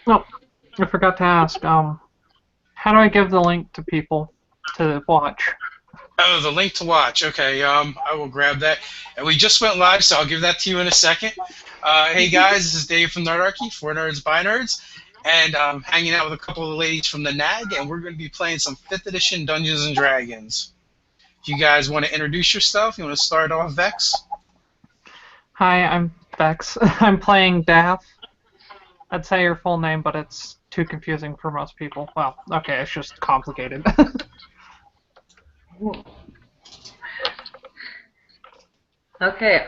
Oh, I forgot to ask. How do I give the link to people to watch? Oh, the link to watch. Okay, I will grab that. And we just went live, so I'll give that to you in a second. Hey guys, this is Dave from Nerdarchy, for Nerds by Nerds, and hanging out with a couple of the ladies from the NAG, and we're going to be playing some 5th edition Dungeons and Dragons. If you guys want to introduce yourself, you want to start off, Vex? Hi, I'm Vex. I'm playing Daff. I'd say your full name, but it's too confusing for most people. Well, okay, it's just complicated. Okay.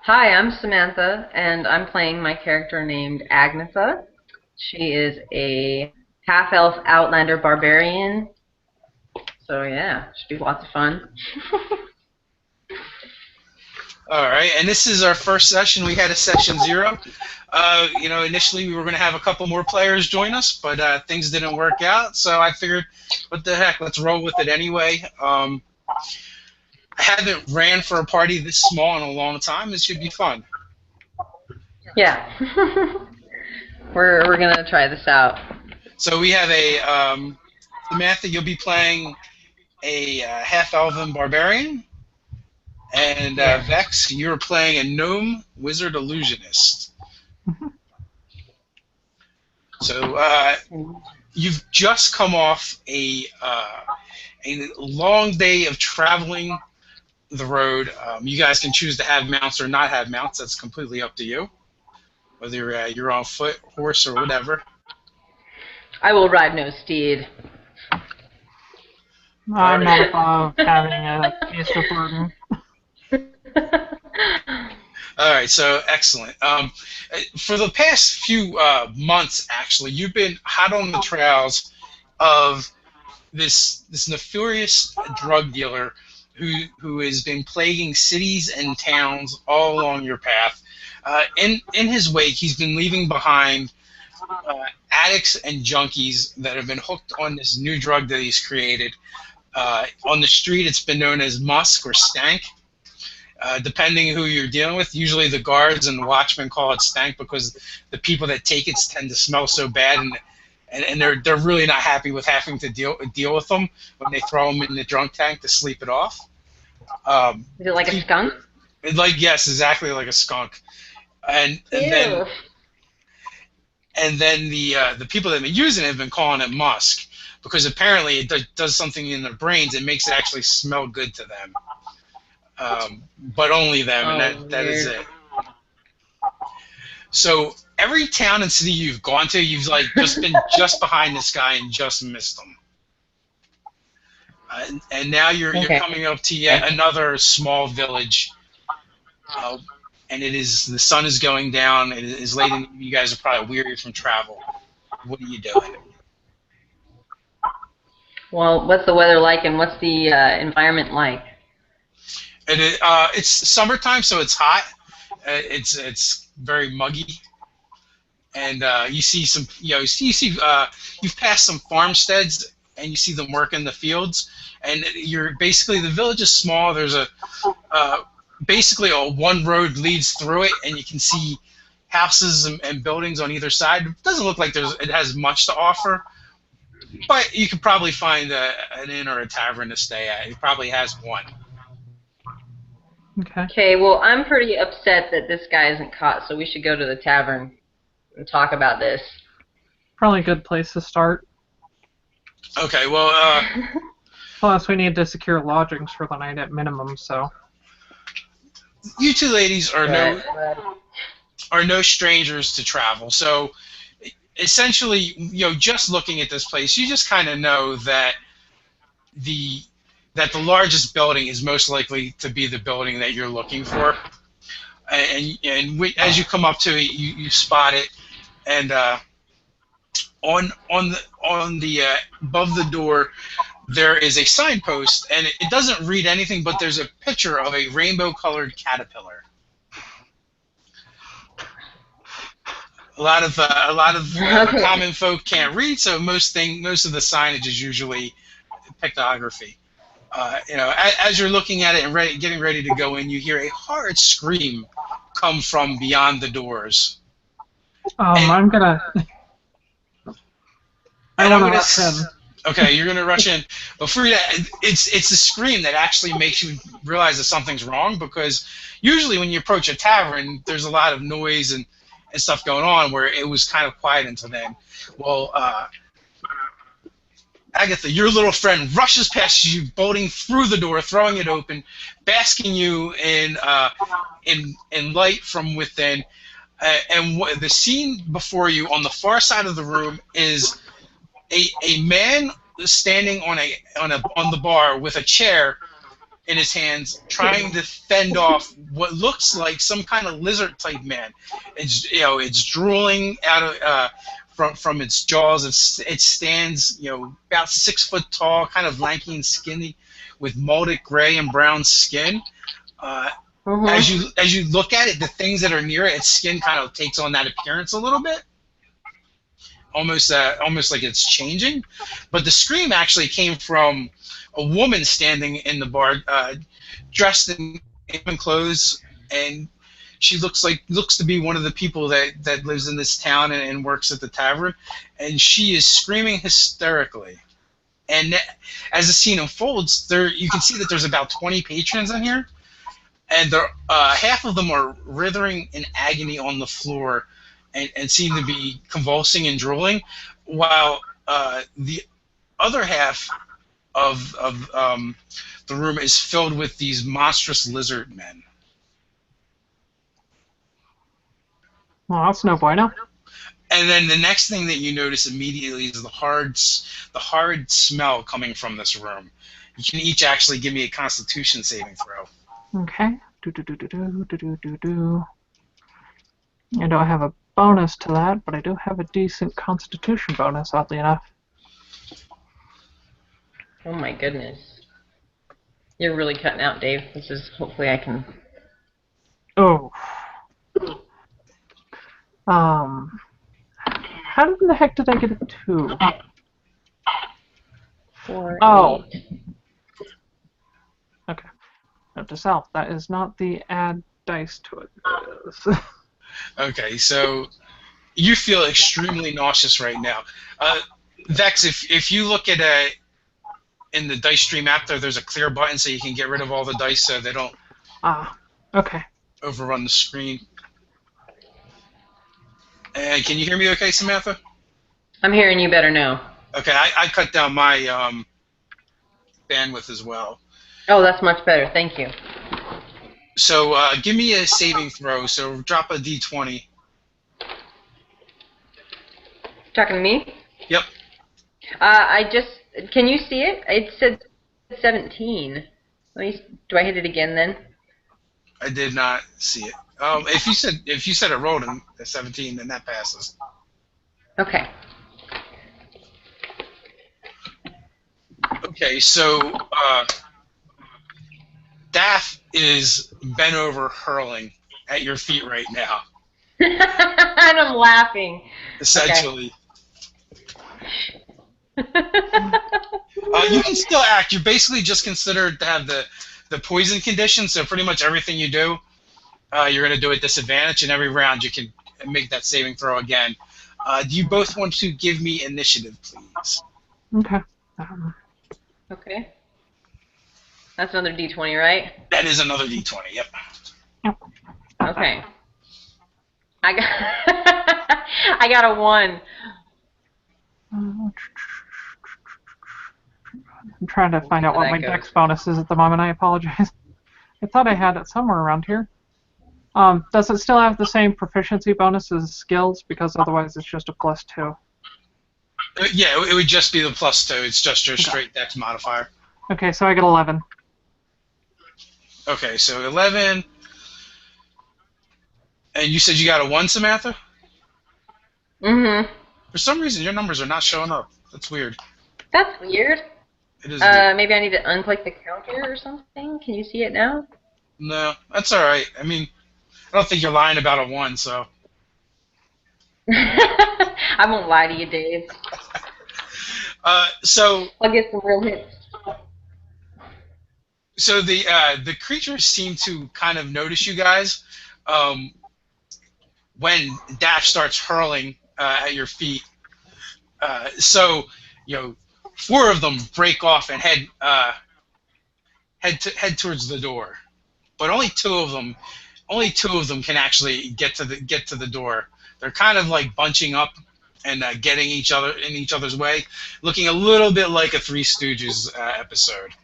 Hi, I'm Samantha, and I'm playing my character named Agnetha. She is a half-elf outlander barbarian. So yeah, should be lots of fun. All right, and this is our first session. We had a session 0. Initially we were going to have a couple more players join us, but things didn't work out. So I figured, what the heck, let's roll with it anyway. I haven't ran for a party this small in a long time. This should be fun. Yeah. we're gonna try this out. So we have a Samantha. You'll be playing a half-elven barbarian. And Vex, you're playing a gnome wizard illusionist. So you've just come off a long day of traveling the road. You guys can choose to have mounts or not have mounts. That's completely up to you. Whether you're on foot, horse, or whatever. I will ride no steed. I'm not above having a beast of burden. All right, so excellent. For the past few months, actually, you've been hot on the trails of this nefarious drug dealer who has been plaguing cities and towns all along your path. In his wake, he's been leaving behind addicts and junkies that have been hooked on this new drug that he's created. On the street, it's been known as musk or stank. Depending who you're dealing with, usually the guards and the watchmen call it stank because the people that take it tend to smell so bad, and they're really not happy with having to deal with them when they throw them in the drunk tank to sleep it off. Is it like a skunk? Yes, exactly like a skunk. And then the people that have been using it have been calling it musk because apparently it does something in their brains. It makes it actually smell good to them. But only them, and that is it. So every town and city you've gone to, you've just been just behind this guy and just missed him. And now you're coming up to yet another small village, and the sun is going down. It is late, and you guys are probably weary from travel. What are you doing? Well, what's the weather like, and what's the environment like? It's summertime, so it's hot. It's very muggy, and you see some. You've passed some farmsteads, and you see them work in the fields. And the village is small. There's basically one road leads through it, and you can see houses and buildings on either side. It doesn't look like it has much to offer, but you could probably find an inn or a tavern to stay at. It probably has one. Okay, well, I'm pretty upset that this guy isn't caught, so we should go to the tavern and talk about this. Probably a good place to start. Okay, well, Plus, we need to secure lodgings for the night at minimum, so. You two ladies are no strangers to travel, so essentially, just looking at this place, you just kind of know that the largest building is most likely to be the building that you're looking for. And as you come up to it, you spot it, and on the above the door there is a signpost, and it doesn't read anything, but there's a picture of a rainbow-colored caterpillar. A lot of common folk can't read, so most of the signage is usually pictography. As you're looking at it and getting ready to go in, you hear a horrid scream come from beyond the doors. I'm gonna I And want I'm to gonna. rush in. Okay, you're gonna rush in, but Frida, it's a scream that actually makes you realize that something's wrong, because usually when you approach a tavern, there's a lot of noise and stuff going on, where it was kind of quiet until then. Well, Agatha, your little friend rushes past you, bolting through the door, throwing it open, basking you in light from within. The scene before you on the far side of the room is a man standing on the bar with a chair in his hands, trying to fend off what looks like some kind of lizard type man. It's drooling out of from its jaws. It stands about 6 foot tall, kind of lanky and skinny, with molded gray and brown skin. Uh, Mhm. as you look at it, the things that are near it, its skin kind of takes on that appearance a little bit, almost like it's changing. But the scream actually came from a woman standing in the bar, dressed in human clothes, and she looks to be one of the people that lives in this town and works at the tavern, and she is screaming hysterically. And as the scene unfolds, you can see that there's about 20 patrons in here, and half of them are writhing in agony on the floor, and seem to be convulsing and drooling, while the other half of the room is filled with these monstrous lizard men. Well, that's no bueno. And then the next thing that you notice immediately is the hard smell coming from this room. You can each actually give me a Constitution saving throw. Okay. Do. I don't have a bonus to that, but I do have a decent Constitution bonus, oddly enough. Oh my goodness. You're really cutting out, Dave. Hopefully I can. Oh. How in the heck did I get a 2? 4, Oh. 8. Okay. Note to self, that is not the add dice to it. Okay, so you feel extremely nauseous right now. Vex, if you look at in the dice stream app there's a clear button so you can get rid of all the dice so they don't Okay. overrun the screen. And can you hear me okay, Samantha? I'm hearing you better now. Okay, I cut down my bandwidth as well. Oh, that's much better. Thank you. So give me a saving throw. So drop a d20. Talking to me? Yep. Can you see it? It said 17. Do I hit it again then? I did not see it. If you said it rolled a 17, then that passes. Okay. Okay, so Daff is bent over hurling at your feet right now. And I'm laughing. Essentially. You can still act. You're basically just considered to have the poison condition, so pretty much everything you do, you're going to do at disadvantage, and every round you can make that saving throw again. Do you both want to give me initiative, please? Okay. Okay. That's another D20, right? That is another d20, yep. Okay. I got a 1. I'm trying to find out what my dex bonus is at the moment. I apologize. I thought I had it somewhere around here. Does it still have the same proficiency bonus as skills? Because otherwise it's just a +2. Yeah, it would just be the +2. It's just your straight dex modifier. Okay, so I get 11. Okay, so 11. And you said you got a 1, Samantha? Mm-hmm. For some reason, your numbers are not showing up. That's weird. That's weird. It is weird. Maybe I need to unplug the counter or something. Can you see it now? No, that's all right. I mean, I don't think you're lying about a 1, so. I won't lie to you, Dave. So I'll get some real hits. So the creatures seem to kind of notice you guys when Dash starts hurling at your feet. So, 4 of them break off and head towards the door, but only two of them can actually get to the door. They're kind of like bunching up and getting each other's way, looking a little bit like a Three Stooges episode.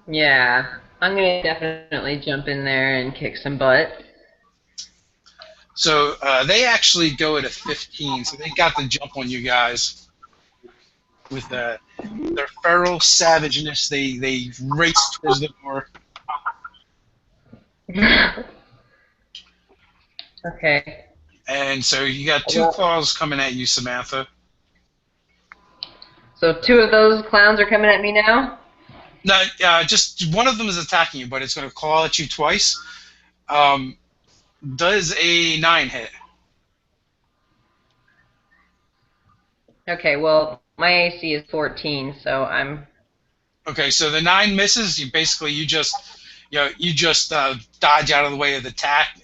Yeah, I'm gonna definitely jump in there and kick some butt. So they actually go at a 15, so they got the jump on you guys with their feral savageness. They race towards the door. Okay. And so you got 2 claws coming at you, Samantha. So 2 of those clowns are coming at me now? No, just one of them is attacking you, but it's going to claw at you twice. Does a 9 hit? Okay, well, my AC is 14, so I'm... Okay, so the 9 misses. You just dodge out of the way of the attack,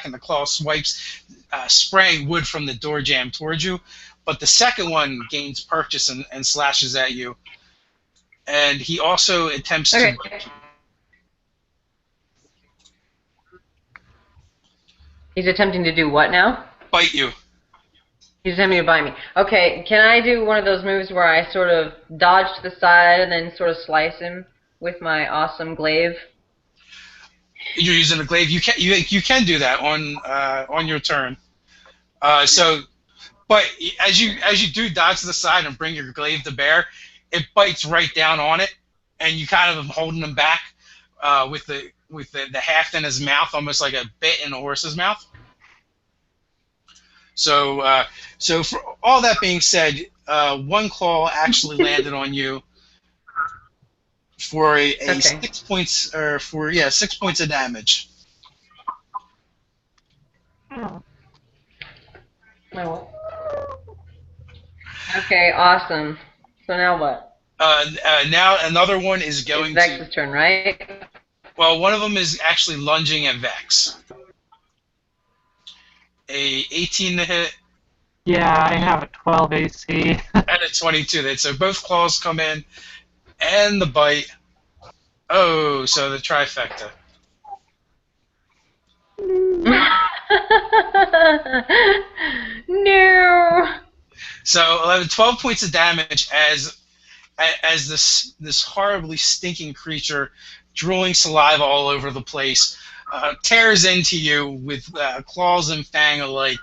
and the claw swipes, spraying wood from the door jamb towards you. But the second one gains purchase and slashes at you, and he also attempts to. He's attempting to do what now? Bite you. He's attempting to bite me. Okay, can I do one of those moves where I sort of dodge to the side and then sort of slice him with my awesome glaive? You're using a glaive. You can do that on your turn. But as you do dodge to the side and bring your glaive to bear, it bites right down on it, and you kind of holding him back with the haft in his mouth, almost like a bit in a horse's mouth. So for all that being said, 1 claw actually landed on you for a okay. 6 points, 6 points of damage. Oh. Okay, awesome. So now what? Now another one is going it's Vex's turn, right? Well, one of them is actually lunging at Vex. A 18 to hit. Yeah, I have a 12 AC. And a 22 to hit. So both claws come in, and the bite. Oh, so the trifecta. No. So 12 points of damage as this horribly stinking creature, drooling saliva all over the place, tears into you with claws and fang alike.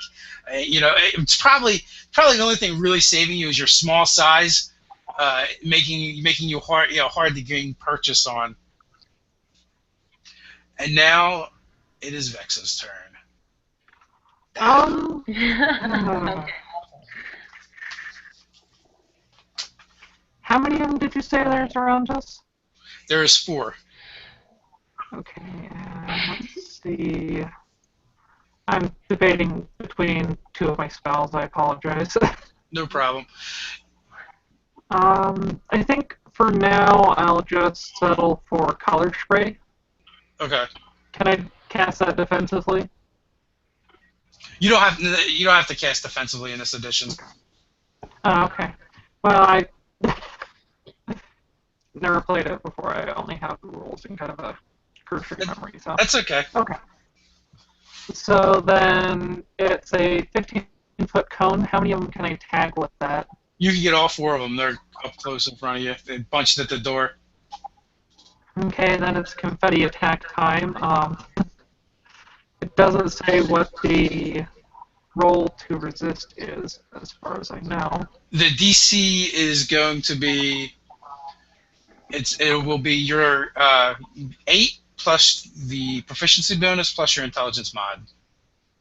It's probably the only thing really saving you is your small size, making you hard to gain purchase on. And now it is Vex's turn. Okay. How many of them did you say there's around us? There is 4. Okay, let's see. I'm debating between 2 of my spells. I apologize. No problem. I think for now I'll just settle for color spray. Okay. Can I cast that defensively? You don't have to cast defensively in this edition. Oh, okay. Well, I never played it before. I only have the rules in kind of a cursory memory. So that's okay. Okay. So then it's a 15-foot cone. How many of them can I tag with that? You can get all 4 of them. They're up close in front of you. They're bunched at the door. Okay, then it's confetti attack time. It doesn't say what the roll to resist is, as far as I know. The DC is going to be... It will be your 8 plus the proficiency bonus plus your intelligence mod.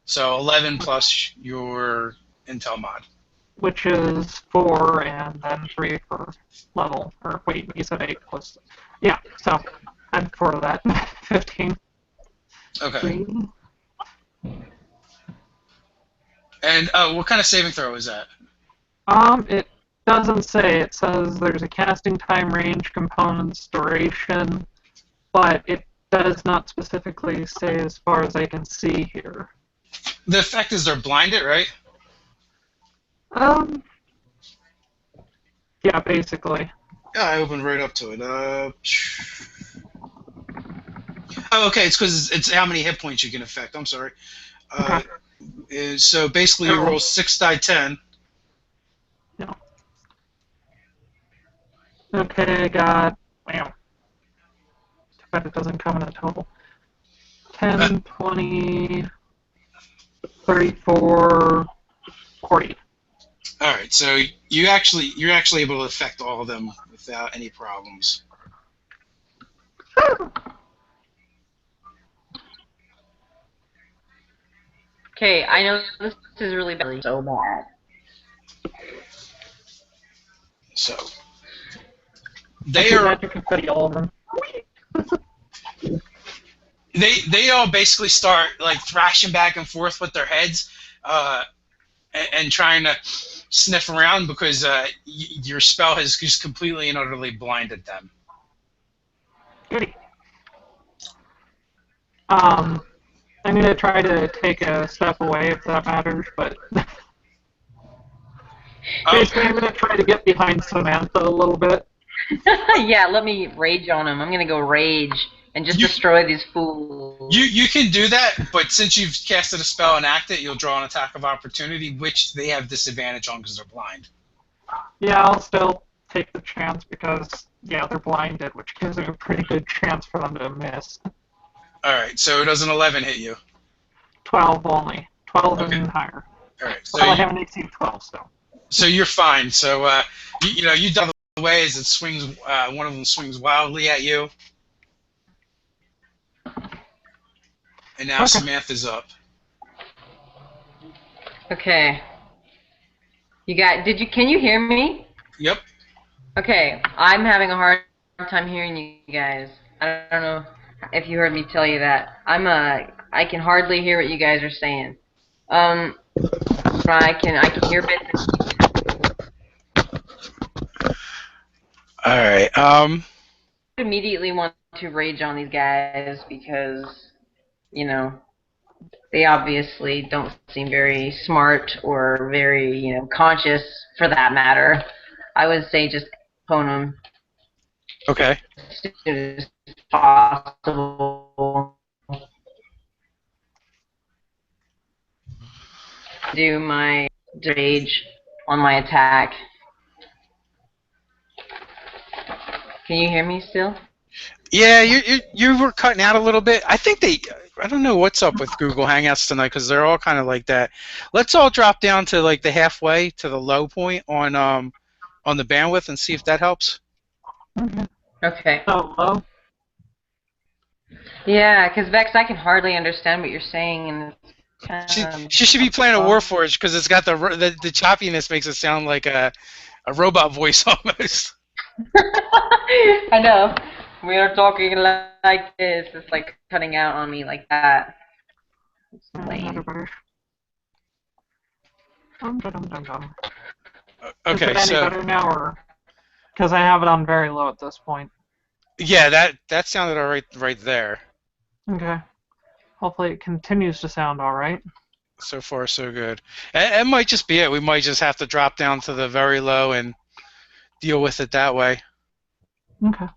So 11 plus your intel mod. Which is 4 and then 3 for level. Or wait, you said 8 plus... Yeah, so I'm for that. 15. Okay. 3. And what kind of saving throw is that? It doesn't say. It says there's a casting time, range, components, duration, but it does not specifically say as far as I can see here. The effect is they're blinded, right? Yeah, basically. Yeah, I opened right up to it. Oh, okay, it's because it's how many hit points you can affect. I'm sorry. Okay. So basically, you roll 6 die 10. Yeah. Okay, I got. Wow. Too bad it doesn't come in a total. 10, 20, 34, 40. All right, so you're actually able to affect all of them without any problems. Okay, I know this is really bad. So bad. So I they shoot are magic confetti all over them. they all basically start like thrashing back and forth with their heads, and trying to sniff around because your spell has just completely and utterly blinded them. Goody. I'm gonna try to take a step away if that matters, but basically I'm gonna try to get behind Samantha a little bit. Yeah, let me rage on him. I'm gonna go rage and just destroy these fools. You can do that, but since you've casted a spell and acted, you'll draw an attack of opportunity, which they have disadvantage on because they're blind. Yeah, I'll still take the chance because, yeah, they're blinded, which gives me a pretty good chance for them to miss. Alright, so does an 11 hit you? 12 only. 12 Okay. and higher. Alright, so Well, I have an AC of 12 still. So you're fine. So you dive away as it swings. One of them swings wildly at you, and now Okay. Samantha's up. Okay. Can you hear me? Yep. Okay, I'm having a hard time hearing you guys. I don't know if you heard me tell you that. I can hardly hear what you guys are saying. I can hear bits. All right. I immediately want to rage on these guys because, you know, they obviously don't seem very smart or very, conscious for that matter. I would say just pwn them Okay. as soon as possible. Do my rage on my attack. Can you hear me still? Yeah, you were cutting out a little bit. I think I don't know what's up with Google Hangouts tonight because they're all kind of like that. Let's all drop down to like the halfway to the low point on the bandwidth and see if that helps. Okay. Oh, low? Yeah, because Vex, I can hardly understand what you're saying, and it's kind She should be playing a Warforged because it's got the choppiness makes it sound like a robot voice almost. I know. We are talking like this. It's like cutting out on me like that. It's lame. Okay, Is it any better now, or because I have it on very low at this point? Yeah, that sounded all right there. Okay. Hopefully it continues to sound all right. So far, so good. It might just be it. We might just have to drop down to the very low and deal with it that way. Okay.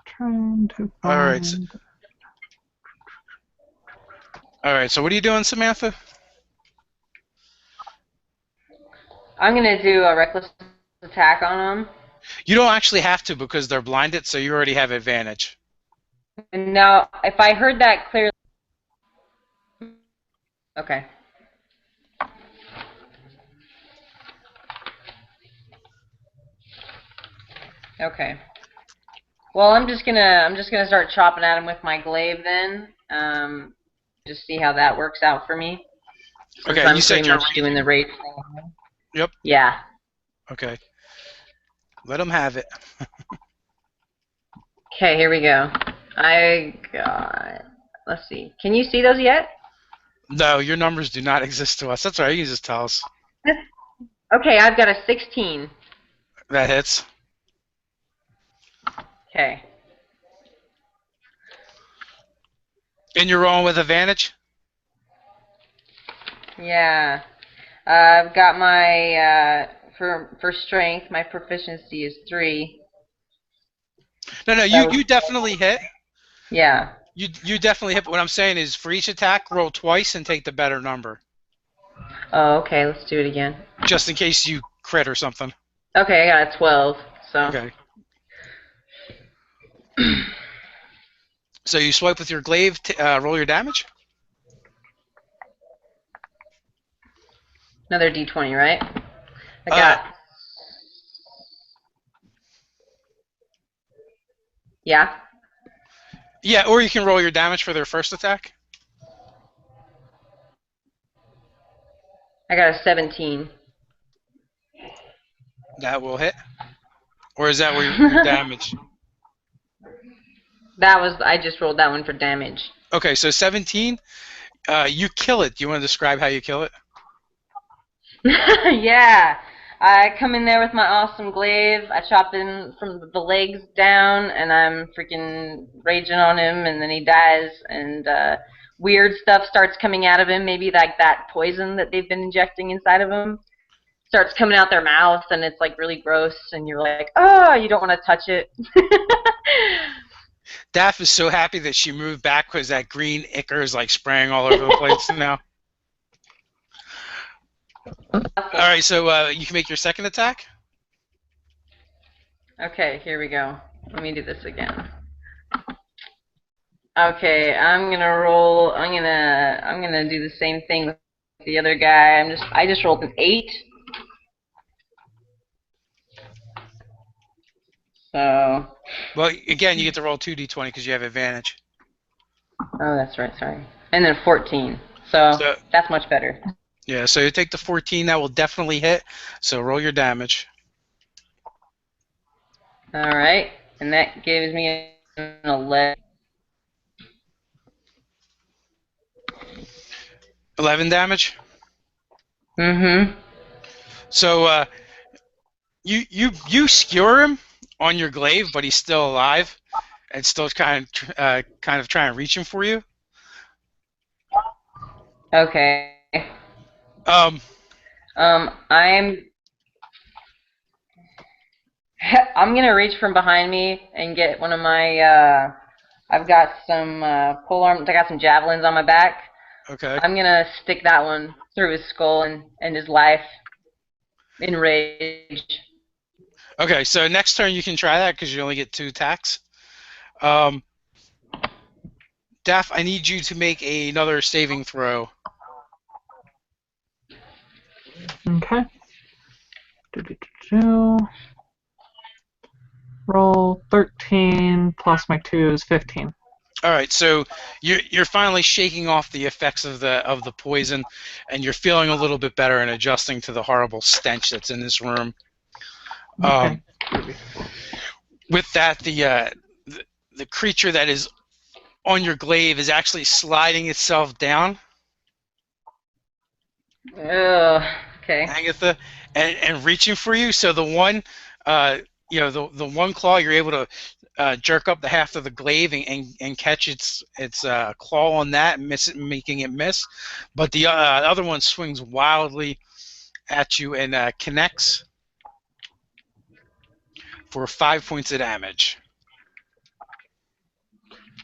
Trying to find... All right. So what are you doing, Samantha? I'm gonna do a reckless attack on them. You don't actually have to because they're blinded, so you already have advantage. And now, if I heard that clearly, okay. Okay. Well, I'm just gonna start chopping at him with my glaive then. Just see how that works out for me. Since Okay, I'm you said pretty you're much doing the rage thing. Yep. Yeah. Okay. Let them have it. Okay, here we go. I got. Let's see. Can you see those yet? No, your numbers do not exist to us. That's right. You can just tell us. Okay, I've got a 16. That hits. Okay. And you're rolling with advantage? Yeah. I've got my for strength. My proficiency is 3. No, That you would, definitely hit. yeah. You definitely hit. But what I'm saying is, for each attack, roll twice and take the better number, Oh, okay. Let's do it again. just in case you crit or something. Okay, I got a 12. So. Okay. So you swipe with your glaive. Roll your damage. Another D20, right? I got. Yeah. Yeah, or you can roll your damage for their first attack. I got a 17. That will hit. Or is that where your damage? I just rolled that one for damage. Okay, so 17. You kill it. Do you want to describe how you kill it? Yeah. I come in there with my awesome glaive. I chop him from the legs down, and I'm freaking raging on him, and then he dies, and weird stuff starts coming out of him, maybe like that poison that they've been injecting inside of him. Starts coming out their mouth, and it's like really gross, and you're like, oh, you don't want to touch it. Daff is so happy that she moved back because that green ichor is like spraying all over the place now. Alright, so you can make your second attack? Okay, here we go. Let me do this again. Okay, I'm gonna do the same thing with the other guy. I just rolled an 8. So. Well, again, you get to roll 2d20 because you have advantage. Oh, that's right. Sorry. And then 14. So that's much better. Yeah, so you take the 14. That will definitely hit. So roll your damage. All right, and that gives me an 11. 11 damage. Mm-hmm. So you skewer him on your glaive, but he's still alive, and still kind of trying to reach him for you. Okay. Um. I'm gonna reach from behind me and get one of my. I've got some pole arms. I got some javelins on my back. Okay. I'm gonna stick that one through his skull and end his life in rage. Okay, so next turn you can try that because you only get 2 attacks. Daff, I need you to make another saving throw. Okay. Roll 13 plus my 2 is 15. All right, so you're finally shaking off the effects of the poison, and you're feeling a little bit better and adjusting to the horrible stench that's in this room. Okay. With that, the creature that is on your glaive is actually sliding itself down. Ugh. Okay. Agatha, and reaching for you. So the one, the one claw, you're able to jerk up the haft of the glaive and catch its claw on that, and making it miss. But the other one swings wildly at you and connects for 5 points of damage.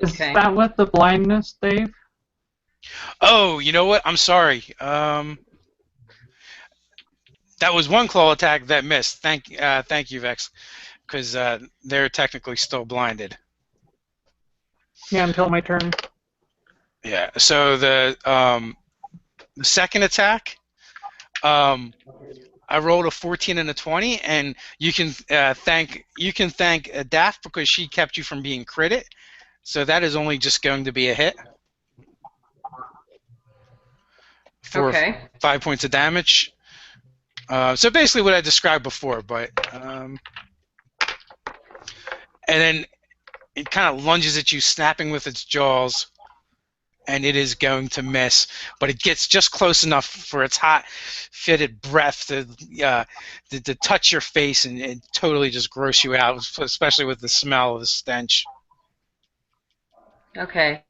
Is that with the blindness, Dave? Oh, you know what? I'm sorry. That was one claw attack that missed. Thank you, Vex, because they're technically still blinded. Yeah, until my turn. Yeah. So the second attack, I rolled a 14 and a 20, and you can thank Daft because she kept you from being critted. So that is only just going to be a hit for 5 points of damage. So basically what I described before, but and then it kind of lunges at you, snapping with its jaws, and it is going to miss, but it gets just close enough for its hot, fetid breath to touch your face and totally just gross you out, especially with the smell of the stench. Okay.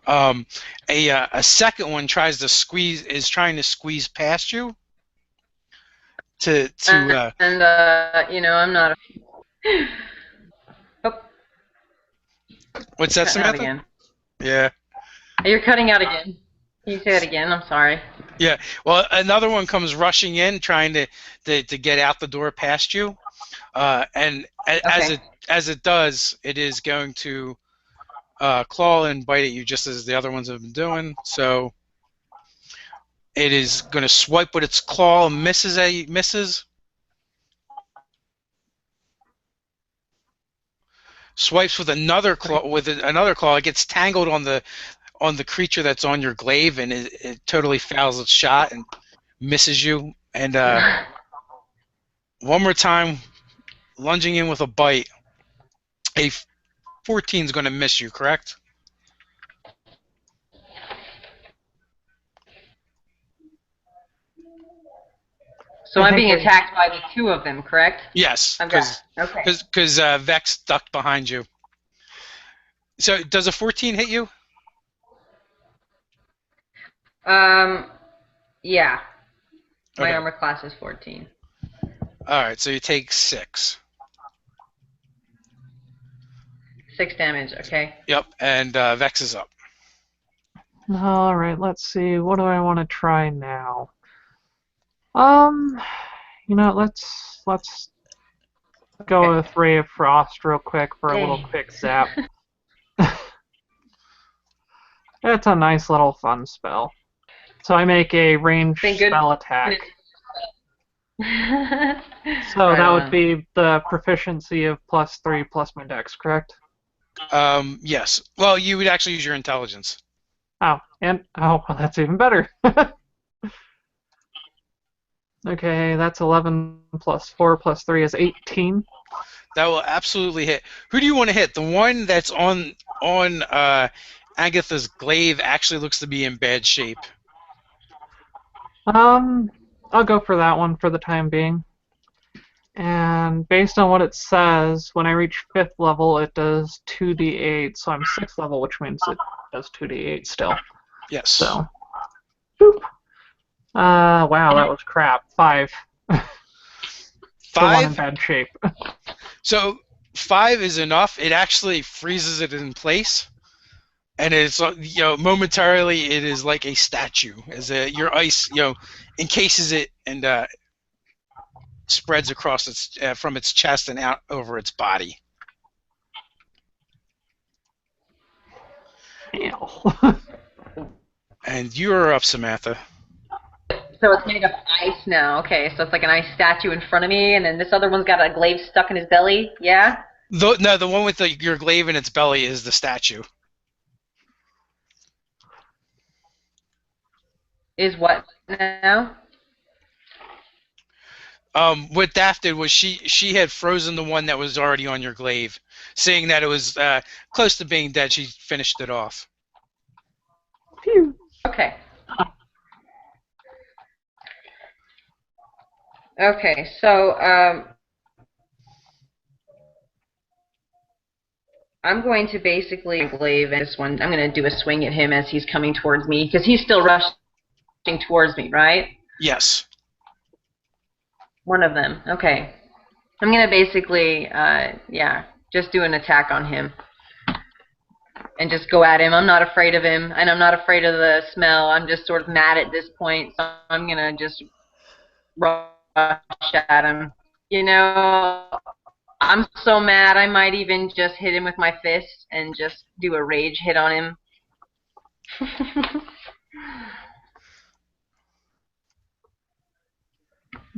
A second one is trying to squeeze past you. You know, I'm not. Oh, What's that, cutting out Samantha? again. Yeah. You're cutting out again. Can you say that again? I'm sorry. Yeah. Well, another one comes rushing in, trying to get out the door past you, and Okay. as it does, it is going to claw and bite at you just as the other ones have been doing. So it is going to swipe with its claw, and misses. Swipes with another claw. It gets tangled on the creature that's on your glaive, and it totally fouls its shot and misses you. And one more time, lunging in with a bite. A 14 is going to miss you, correct? So I'm being attacked by the two of them, correct? Yes, okay. Because Vex ducked behind you. So does a 14 hit you? Yeah. My Okay. armor class is 14. All right, so you take 6. 6 damage, okay. Yep, and Vex is up. All right, let's see. What do I want to try now? You know, let's go with Ray of Frost real quick for a little quick zap. It's a nice little fun spell. So I make a ranged spell attack. So that would be the proficiency of +3 plus my dex, correct? Yes. Well, you would actually use your intelligence. Oh, well, that's even better. Okay, that's 11 plus 4 plus 3 is 18. That will absolutely hit. Who do you want to hit? The one that's on Agatha's glaive actually looks to be in bad shape. I'll go for that one for the time being. And based on what it says, when I reach 5th level, it does 2d8. So I'm 6th level, which means it does 2d8 still. Yes. So, boop. Wow, that was crap. 5. 5? The one in bad shape. So 5 is enough. It actually freezes it in place, and it's momentarily it is like a statue as your ice encases it and spreads across its from its chest and out over its body. And you are up, Samantha. So it's made of ice now. Okay, so it's like an ice statue in front of me, and then this other one's got a glaive stuck in his belly. Yeah. No, the one with your glaive in its belly is the statue. Is what now? What Daft did was she had frozen the one that was already on your glaive, seeing that it was close to being dead. She finished it off. Phew. Okay. Okay, so I'm going to basically glaive this one. I'm going to do a swing at him as he's coming towards me, because he's still rushing towards me, right? Yes. One of them. Okay. I'm going to basically, just do an attack on him. And just go at him. I'm not afraid of him, and I'm not afraid of the smell. I'm just sort of mad at this point, so I'm going to just rush at him. You know, I'm so mad I might even just hit him with my fist and just do a rage hit on him.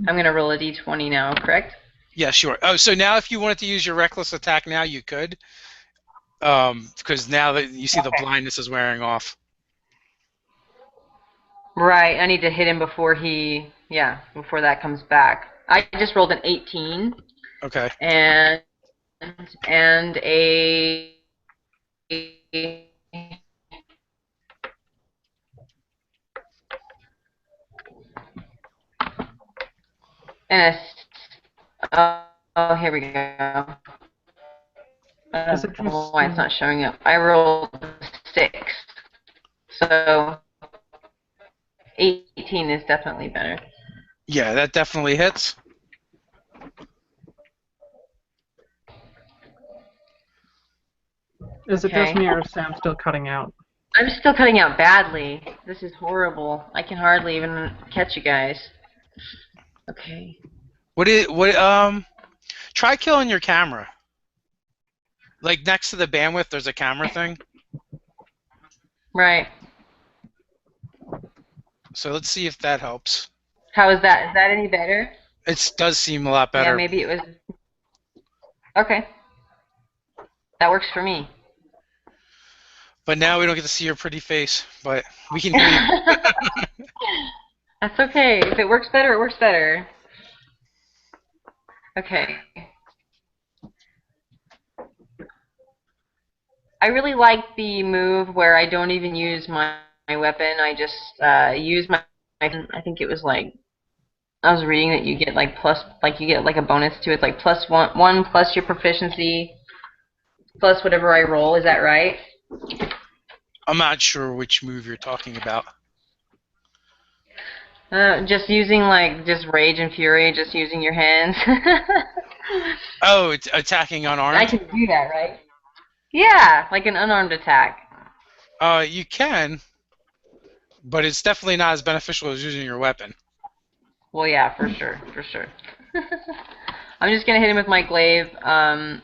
I'm going to roll a d20 now, correct? Yeah, sure. Oh, so now if you wanted to use your reckless attack now, you could. Because now that you see the blindness is wearing off. Right, I need to hit him before before that comes back. I just rolled an 18. Okay. And a oh, here we go. I don't know why it's not showing up. I rolled 6. So 18 is definitely better. Yeah, that definitely hits. Is it just me or is Sam still cutting out? I'm still cutting out badly. This is horrible. I can hardly even catch you guys. Okay. Try killing your camera. Like next to the bandwidth, there's a camera thing. Right. So let's see if that helps. How is that? Is that any better? It does seem a lot better. Yeah, maybe it was. Okay. That works for me. But now we don't get to see your pretty face, but we can hear you. That's okay. If it works better, it works better. Okay. I really like the move where I don't even use my weapon. I just use my. I think it was like I was reading that you get like you get like a bonus to it, like +1 plus your proficiency plus whatever I roll. Is that right? I'm not sure which move you're talking about. Just using just rage and fury, just using your hands. Oh, it's attacking unarmed? I can do that, right? Yeah, like an unarmed attack. You can, but it's definitely not as beneficial as using your weapon. Well, yeah, for sure, for sure. I'm just gonna hit him with my glaive, and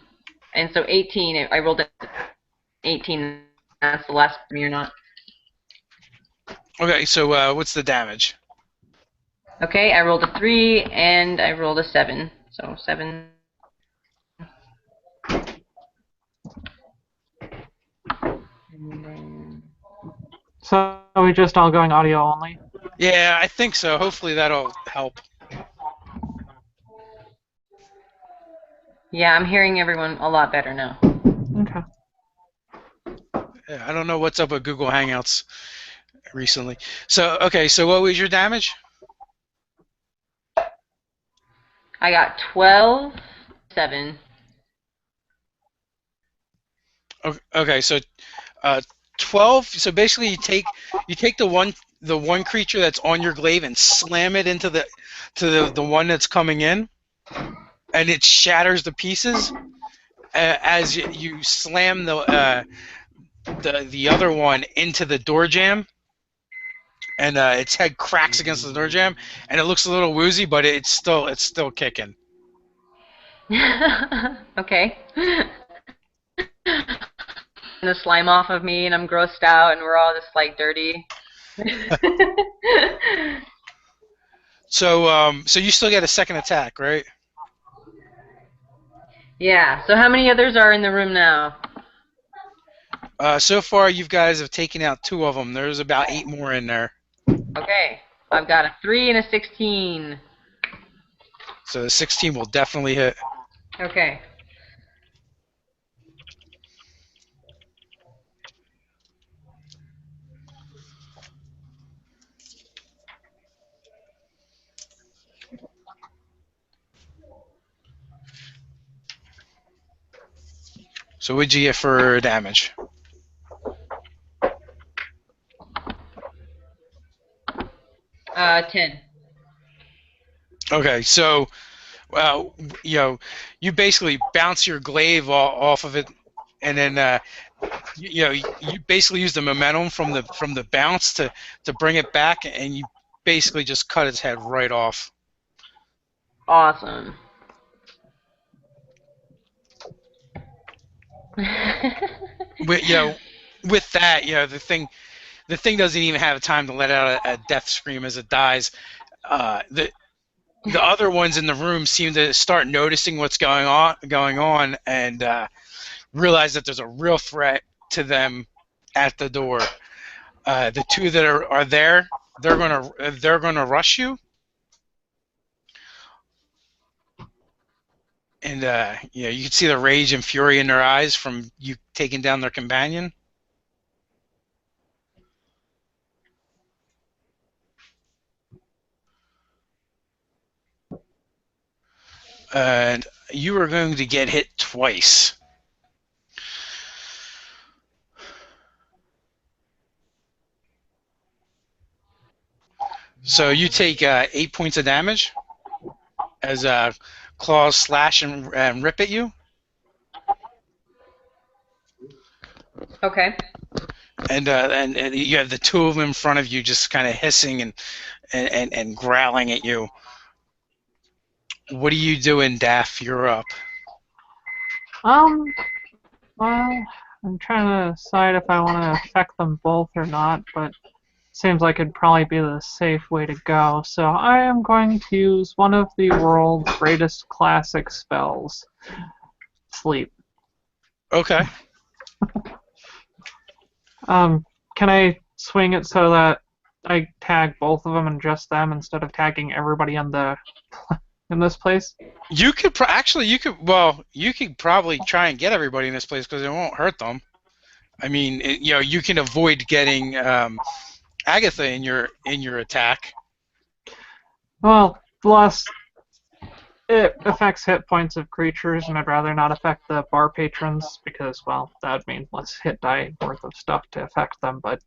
so 18. I rolled 18. That's the last for me or not? Okay, so what's the damage? Okay, I rolled a 3 and I rolled a 7. So 7. And then... So are we just all going audio only? Yeah, I think so. Hopefully that'll help. Yeah, I'm hearing everyone a lot better now. Okay. Yeah, I don't know what's up with Google Hangouts recently. So, okay, so what was your damage? I got 12, 7. Okay, so 12. So basically, you take the one creature that's on your glaive and slam it into the one that's coming in, and it shatters to pieces as you slam the other one into the door jamb, and its head cracks against the door jamb, and it looks a little woozy, but it's still kicking. Okay. And the slime off of me, and I'm grossed out, and we're all just like dirty. So you still get a second attack, right? Yeah. So how many others are in the room now? So far, you guys have taken out 2 of them. There's about 8 more in there. Okay. I've got a 3 and a 16. So the 16 will definitely hit. Okay. So what'd you get for damage? 10. Okay, so you basically bounce your glaive off of it, and then you basically use the momentum from the bounce to bring it back, and you basically just cut its head right off. Awesome. With that, the thing doesn't even have time to let out a death scream as it dies. The other ones in the room seem to start noticing what's going on, and realize that there's a real threat to them at the door. The 2 that are there, they're gonna rush you, and you can see the rage and fury in their eyes from you taking down their companion. And you are going to get hit twice. So you take 8 points of damage as claws slash and rip at you. Okay. And you have the two of them in front of you, just kind of hissing and growling at you. What are you doing, Daff? You're up. Well, I'm trying to decide if I want to affect them both or not, but seems like it'd probably be the safe way to go. So I am going to use one of the world's greatest classic spells, Sleep. Okay. Can I swing it so that I tag both of them and just them instead of tagging everybody in this place? You could you could probably try and get everybody in this place because it won't hurt them. I mean, you can avoid getting Agatha in your attack. Well, plus it affects hit points of creatures, and I'd rather not affect the bar patrons because, well, that would mean less hit die worth of stuff to affect them. But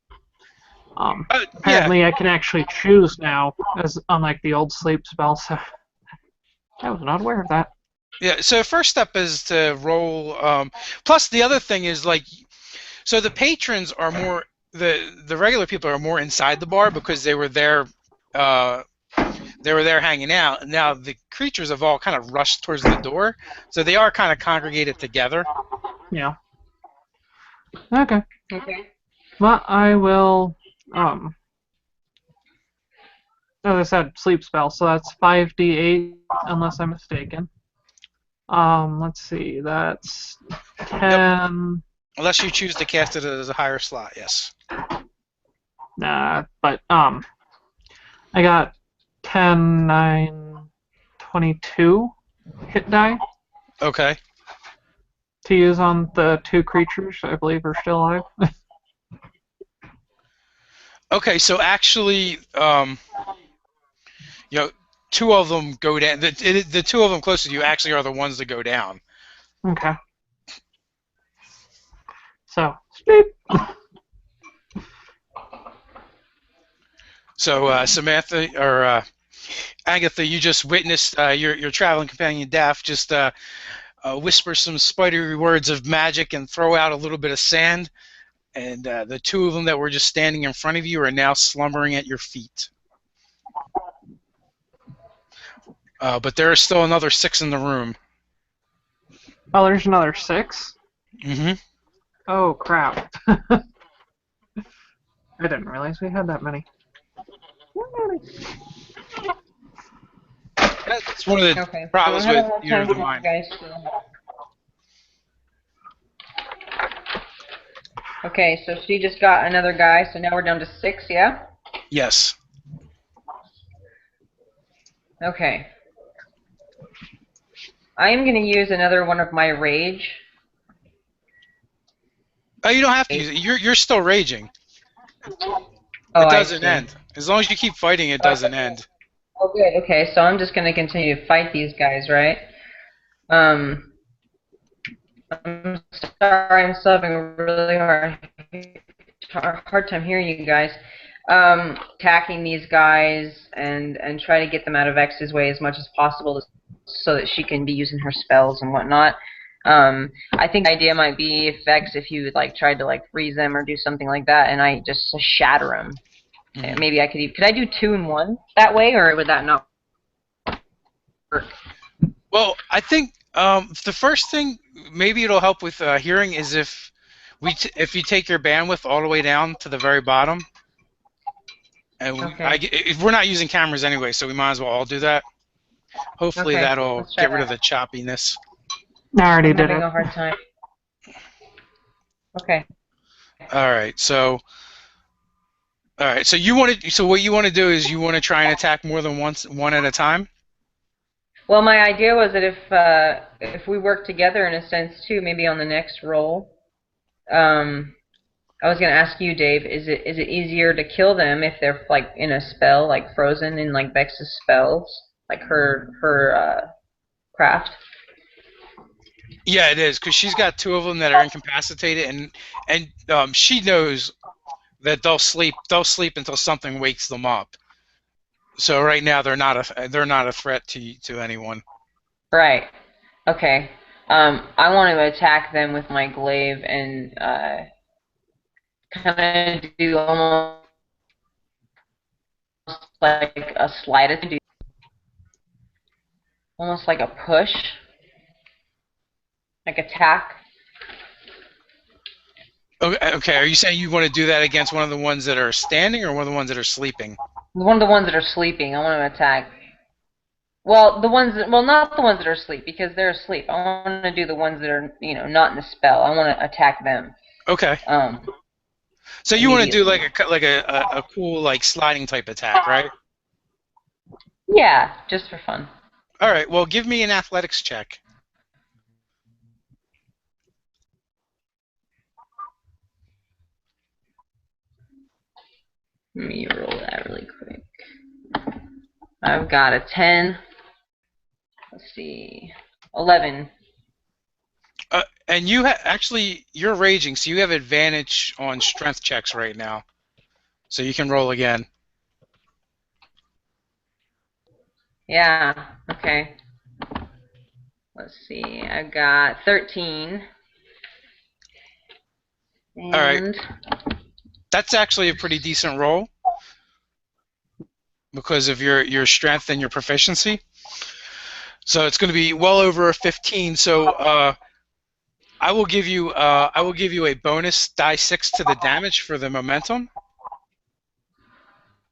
apparently, I can actually choose now, as unlike the old sleep spell. So I was not aware of that. Yeah. So first step is to roll. Plus, the other thing is so the patrons are more the regular people are more inside the bar because they were there. They were there hanging out. Now the creatures have all kind of rushed towards the door, so they are kind of congregated together. Yeah. Okay. Okay. Well, I will. As I said, sleep spell, so that's 5d8, unless I'm mistaken. Let's see, that's 10. Yep. Unless you choose to cast it as a higher slot, yes. Nah, but I got 10, 9, 22 hit die. Okay. To use on the two creatures I believe are still alive. Okay, so actually, two of them go down. The two of them closest to you actually are the ones that go down. Okay. So, sleep. So, Samantha or Agatha, you just witnessed your traveling companion Daff just whisper some spidery words of magic and throw out a little bit of sand, and the two of them that were just standing in front of you are now slumbering at your feet. But there is still another 6 in the room. Oh, there's another 6? Mm-hmm. Oh, crap. I didn't realize we had that many. That's one of the problems with Year of the Mind. Okay, so she just got another guy, so now we're down to 6, yeah? Yes. Okay. I am going to use another one of my rage. Oh, you don't have to use it. You're still raging. Oh, it doesn't end. As long as you keep fighting, it doesn't end. Oh, good. Okay, so I'm just going to continue to fight these guys, right? I'm sorry, I'm still having a really hard time hearing you guys. Attacking these guys and try to get them out of X's way as much as possible so that she can be using her spells and whatnot. I think the idea might be if you tried to freeze them or do something like that, and I just shatter them. Mm-hmm. Maybe I could I do 2 in 1 that way, or would that not work? Well, I think the first thing maybe it'll help with hearing is if you take your bandwidth all the way down to the very bottom. And we're not using cameras anyway, so we might as well all do that. Hopefully that'll get rid of the choppiness. I already did it. I'm having a hard time. Okay. All right. So what you want to do is you want to try and attack more than one at a time? Well, my idea was that if we work together in a sense too, maybe on the next roll. I was going to ask you, Dave, is it easier to kill them if they're in a spell, frozen in Vex's spells, her craft? Yeah, it is, because she's got 2 of them that are incapacitated, and she knows that they'll sleep until something wakes them up. So right now they're not a threat to anyone. Right. Okay. I want to attack them with my glaive and kind of do almost like a slide attack, almost like a push, like attack. Okay. Are you saying you want to do that against one of the ones that are standing or one of the ones that are sleeping? One of the ones that are sleeping. I want to attack. Well, not the ones that are asleep because they're asleep. I want to do the ones that are, not in the spell. I want to attack them. Okay. So you want to do like a cool like sliding type attack, right? Yeah, just for fun. All right. Well, give me an athletics check. Let me roll that really quick. I've got a 10. Let's see. 11. And you actually you're raging, so you have advantage on strength checks right now. So you can roll again. Yeah. Okay. Let's see. I've got 13. And All right. That's actually a pretty decent roll because of your strength and your proficiency. So it's going to be well over a 15. So I will give you a bonus die 6 to the damage for the momentum.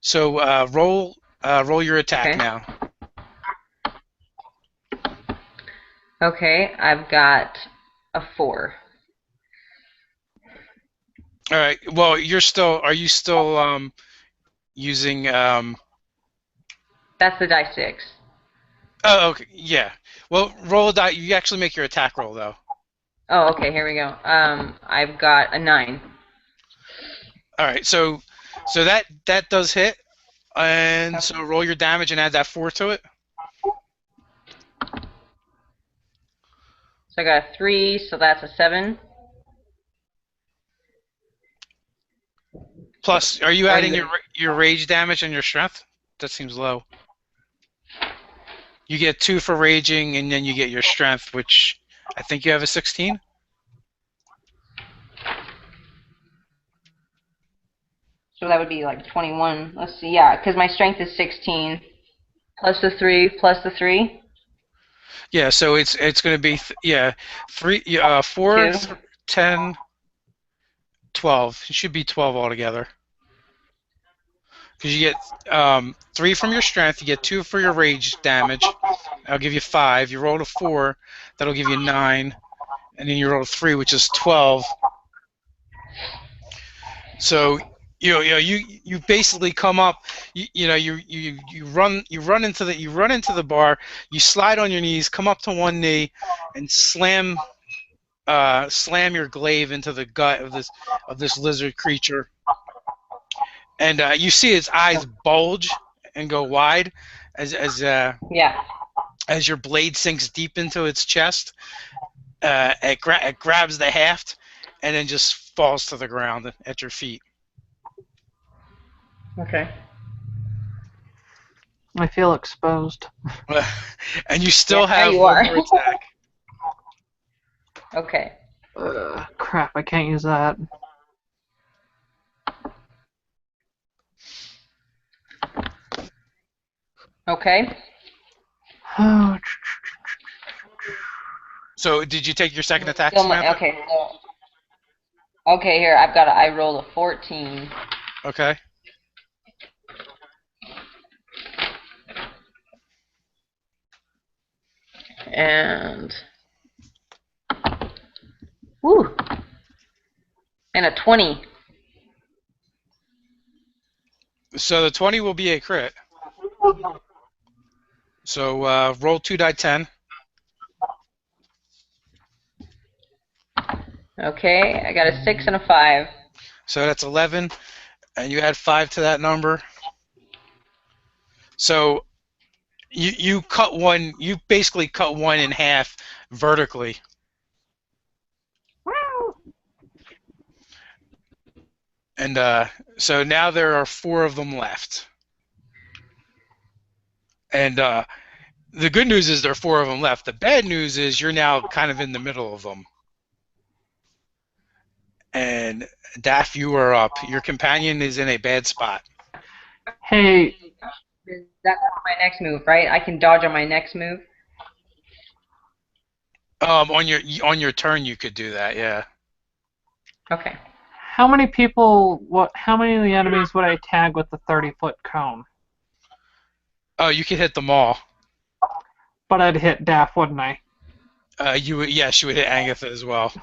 So roll your attack now. Okay, I've got a 4. All right. Well, are you still using That's the die 6. Oh, okay. Yeah. Well, roll a die. You actually make your attack roll though. Oh, okay, here we go. I've got a 9. All right. So that does hit. And so roll your damage and add that 4 to it. So I got a 3, so that's a 7. Plus, are you adding your rage damage and your strength? That seems low. You get 2 for raging, and then you get your strength, which I think you have a 16. So that would be like 21. Let's see, yeah, because my strength is 16. Plus the 3, plus the 3. Yeah, so it's going to be 4, 10, 12. It should be 12 altogether. Because you get 3 from your strength, you get 2 for your rage damage. I'll give you 5. You roll a 4, that'll give you 9, and then you roll a 3, which is 12. So you basically come up. You run into the bar. You slide on your knees, come up to one knee, and slam your glaive into the gut of this lizard creature. And you see its eyes bulge and go wide as your blade sinks deep into its chest. It grabs the haft and then just falls to the ground at your feet. Okay. I feel exposed. And you still have you one are. more attack. Okay. Crap, I can't use that. Okay. So did you take your second attack, Still Samantha? okay. Okay, here I rolled a 14. Okay. And woo. And a 20. So the 20 will be a crit. So roll 2 die 10. Okay, I got a 6 and a 5. So that's 11, and you add 5 to that number. So you cut one. You basically cut one in half vertically. And so now there are 4 of them left. And the good news is there are 4 of them left. The bad news is you're now kind of in the middle of them. And Daff, you are up. Your companion is in a bad spot. Hey, That's my next move, right? I can dodge on my next move. On your turn, you could do that. Yeah. Okay. how many people? How many of the enemies would I tag with the 30-foot cone? Oh, you could hit them all. But I'd hit Daff, wouldn't I? You would, yes, you would hit Agatha as well.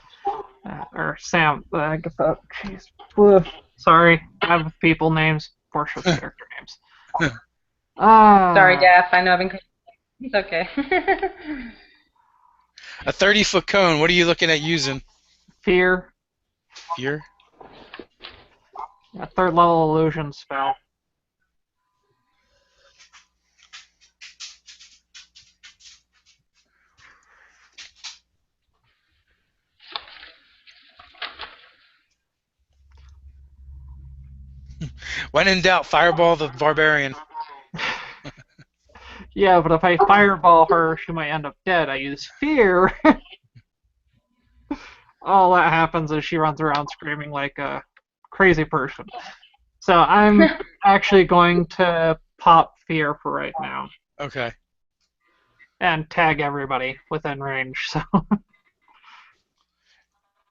Or Sam. Agatha. Jeez. Ugh. Sorry. Bad with people names. Worse with character names. Sorry, Daff. I know I've been. It's okay. A 30-foot cone. What are you looking at using? Fear. Fear. A 3rd level illusion spell. When in doubt, fireball the barbarian. Yeah, but if I fireball her, she might end up dead. I use fear. All that happens is she runs around screaming like a crazy person. So I'm actually going to pop fear for right now. Okay. And tag everybody within range.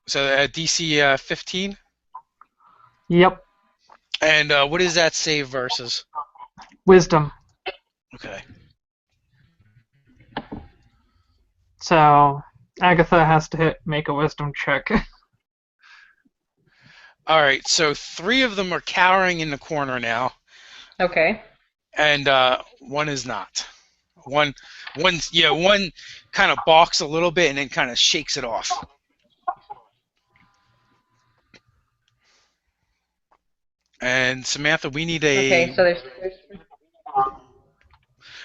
So DC 15. Yep. And what is that save versus? Wisdom. Okay. So Agatha has to make a wisdom check. All right. So 3 of them are cowering in the corner now. Okay. And one is not. One kind of balks a little bit and then kind of shakes it off. And Samantha, we need Okay, so there's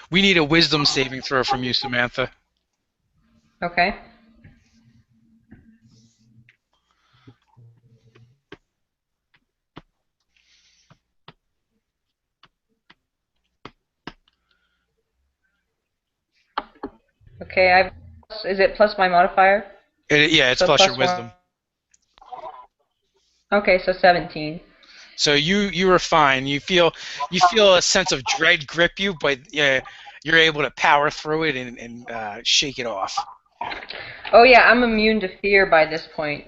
we need a wisdom saving throw from you, Samantha. okay. Okay, is it plus my modifier? Yeah, it's So plus your plus wisdom. 1. Okay, so 17. So you are fine. You feel a sense of dread grip you, but yeah, you're able to power through it and shake it off. Oh yeah, I'm immune to fear by this point.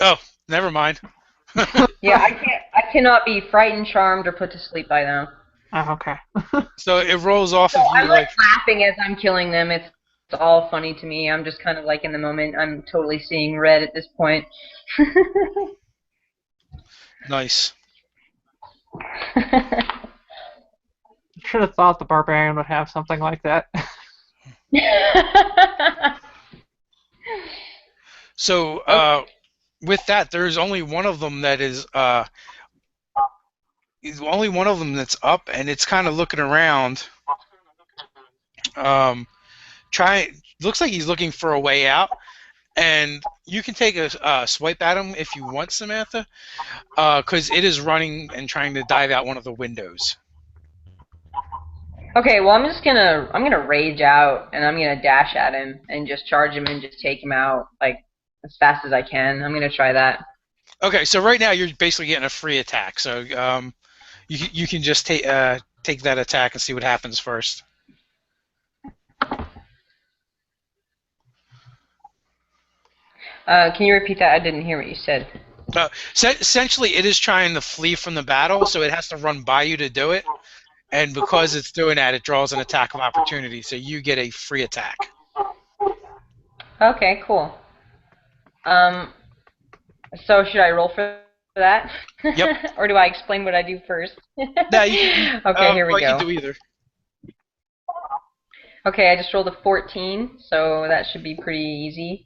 Oh, never mind. Yeah, I cannot be frightened, charmed, or put to sleep by them. Oh, okay. So it rolls off of you I'm like laughing as I'm killing them. It's all funny to me. I'm just kind of like in the moment. I'm totally seeing red at this point. Nice. Should have thought the barbarian would have something like that. So with that, there's only one of them that is only one of them that's up, and it's kind of looking around. Looks like he's looking for a way out, and you can take a swipe at him if you want, Samantha, because it is running and trying to dive out one of the windows. Okay, well I'm gonna rage out and I'm gonna dash at him and just charge him and just take him out like as fast as I can. I'm gonna try that. Okay, so right now you're basically getting a free attack, so you can just take that attack and see what happens first. Can you repeat that? I didn't hear what you said. So essentially, it is trying to flee from the battle, so it has to run by you to do it. And because it's doing that, it draws an attack of opportunity, so you get a free attack. Okay, cool. So should I roll for that? Yep. Or do I explain what I do first? No, you, okay, here we go. You can do either. Okay, I just rolled a 14, so that should be pretty easy.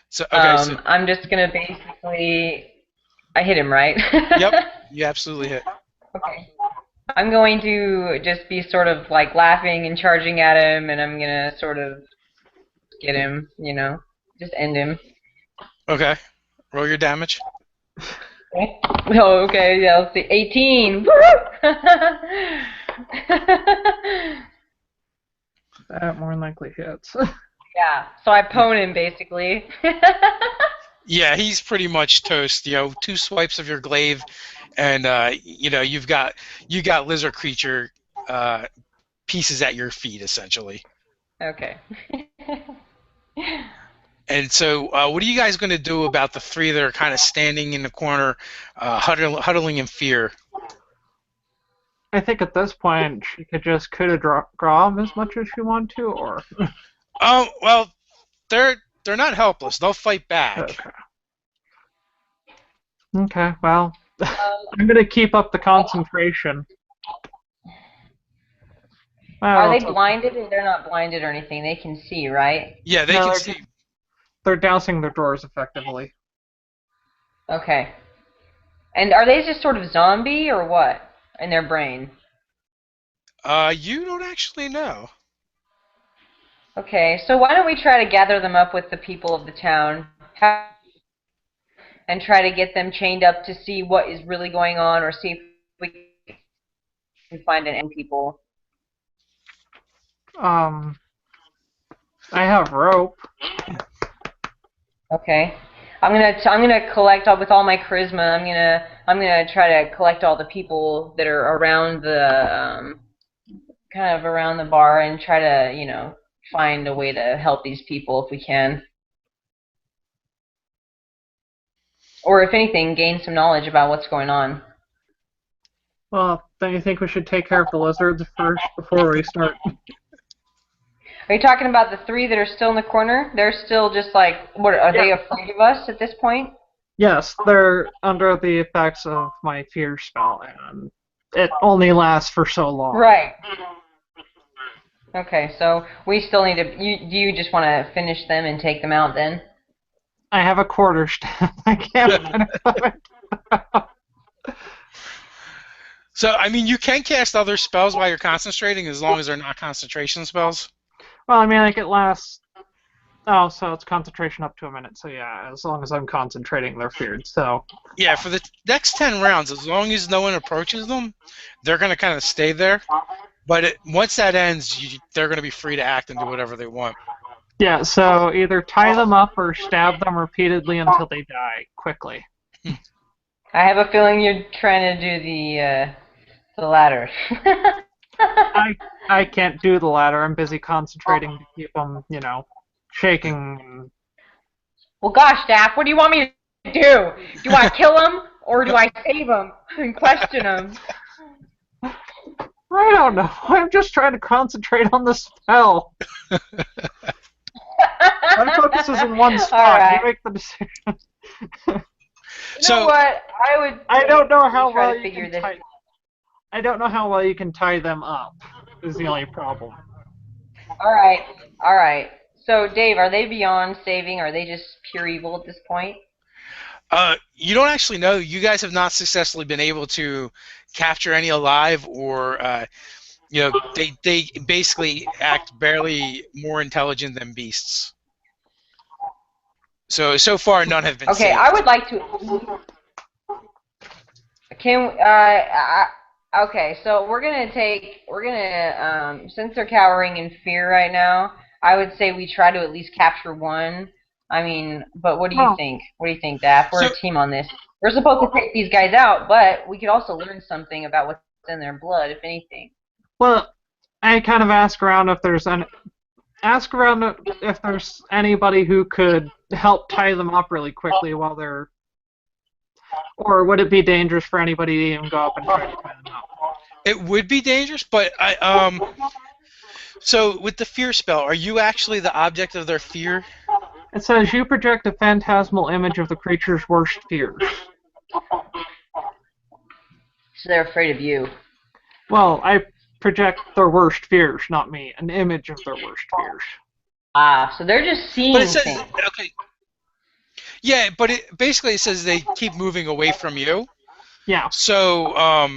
So okay, I'm just gonna basically, I hit him, right? Yep, you absolutely hit. Okay. I'm going to just be sort of like laughing and charging at him, and I'm gonna sort of get him, you know, just end him. Okay, roll your damage. Okay. Oh, okay. Yeah, let's see. 18. Woo! That more than likely hits. Yeah. So I pwn him basically. Yeah, he's pretty much toast. 2 swipes of your glaive, and you got lizard creature pieces at your feet essentially. Okay. And so, what are you guys going to do about the 3 that are kind of standing in the corner, huddling in fear? I think at this point she could just coup de grace him as much as she wanted to, or Well, they're not helpless. They'll fight back. okay. Okay, well, Um, I'm gonna keep up the concentration. are Well, they it's okay. blinded or they're not blinded or anything? They can see, right? Yeah, they No, can see. they're dousing their doors effectively. Okay. And are they just sort of zombie or what in their brain? You don't actually know. Okay, so why don't we try to gather them up with the people of the town and try to get them chained up to see what is really going on or see if we can find an end people. I have rope. Okay. I'm gonna collect with all my charisma. I'm gonna try to collect all the people that are around the kind of around the bar and try to find a way to help these people if we can, or if anything, gain some knowledge about what's going on. Well, don't you think we should take care of the lizards first before we start? Are you talking about the 3 that are still in the corner? They're still just like, what? Are Yeah. they afraid of us at this point? Yes, they're under the effects of my fear spell, and it only lasts for so long. Right. Okay, so we still need to. Do you just want to finish them and take them out then? I have a quarterstaff. I can't finish them. So, I mean, you can cast other spells while you're concentrating as long as they're not concentration spells. Well, I mean, like it lasts. Oh, so it's concentration up to a minute. So yeah, as long as I'm concentrating, they're feared. So Yeah, for the next 10 rounds, as long as no one approaches them, they're going to kind of stay there. But once that ends, they're going to be free to act and do whatever they want. yeah, so either tie them up or stab them repeatedly until they die quickly. I have a feeling you're trying to do the latter. I can't do the latter. I'm busy concentrating to keep them, shaking. Well, gosh, Daff, what do you want me to do? Do I kill him or do I save him and question him? I don't know. I'm just trying to concentrate on the spell. My focus is in one spot. All right. You make the decision. You know what? I don't know how try well to you figure can this. I don't know how well you can tie them up. Is the only problem. All right, all right. So, Dave, are they beyond saving? Or are they just pure evil at this point? You don't actually know. You guys have not successfully been able to capture any alive, or they basically act barely more intelligent than beasts. So far, none have been Okay, saved. I would like to. Can okay, so since they're cowering in fear right now, I would say we try to at least capture one. I mean, but what do you think? What do you think, Daff? We're a team on this. We're supposed to take these guys out, but we could also learn something about what's in their blood, if anything. Well, I kind of ask around if there's anybody who could help tie them up really quickly while they're. Or would it be dangerous for anybody to even go up and try to tie them up? It would be dangerous, but So with the fear spell, are you actually the object of their fear? It says you project a phantasmal image of the creature's worst fears. So they're afraid of you. Well, I project their worst fears, not me. An image of their worst fears. Ah, so they're just seeing But it says, things. okay. Yeah, but basically it says they keep moving away from you. Yeah. So,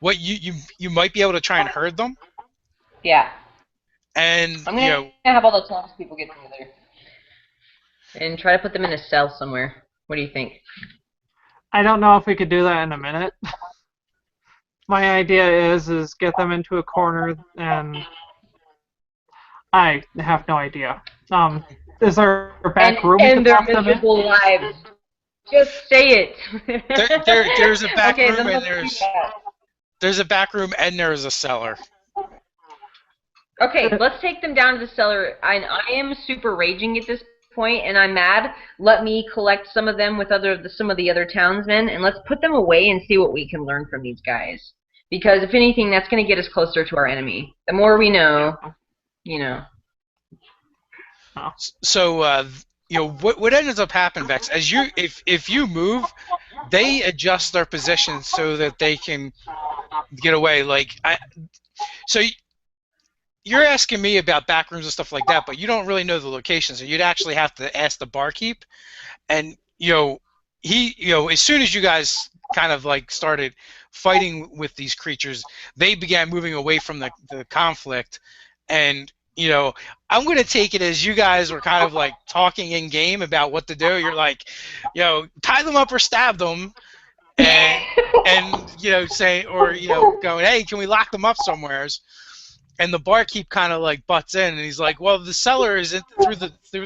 what you might be able to try and herd them. Yeah. And I'm gonna have all the townspeople get together and try to put them in a cell somewhere. What do you think? I don't know if we could do that in a minute. My idea is get them into a corner, and I have no idea. Is there a back room we And could their lock them in? miserable lives. Just say it. There's a back Okay, room then and let's do that. there's a back room and there's a cellar. Okay, let's take them down to the cellar. I am super raging at this point, and I'm mad. Let me collect some of them with some of the other townsmen, and let's put them away and see what we can learn from these guys. Because if anything, that's going to get us closer to our enemy. The more we know, you know. So what ends up happening, Vex, as if you move, they adjust their position so that they can get away. So you're asking me about back rooms and stuff like that, but you don't really know the location, so you'd actually have to ask the barkeep. And as soon as you guys kind of started fighting with these creatures, they began moving away from the conflict. And I'm going to take it as you guys were kind of talking in game about what to do. You're like, tie them up or stab them, and say, or going, hey, can we lock them up somewheres? And the barkeep kind of butts in, and he's like, well, the cellar is through